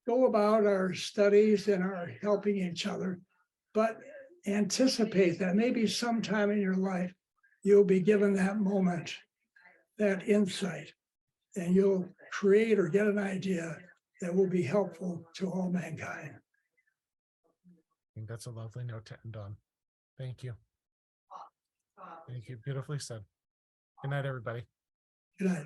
go about our studies and our helping each other, but anticipate that maybe sometime in your life, you'll be given that moment, that insight, and you'll create or get an idea that will be helpful to all mankind. I think that's a lovely note to end on. Thank you. Thank you. Beautifully said. Good night, everybody. Good night.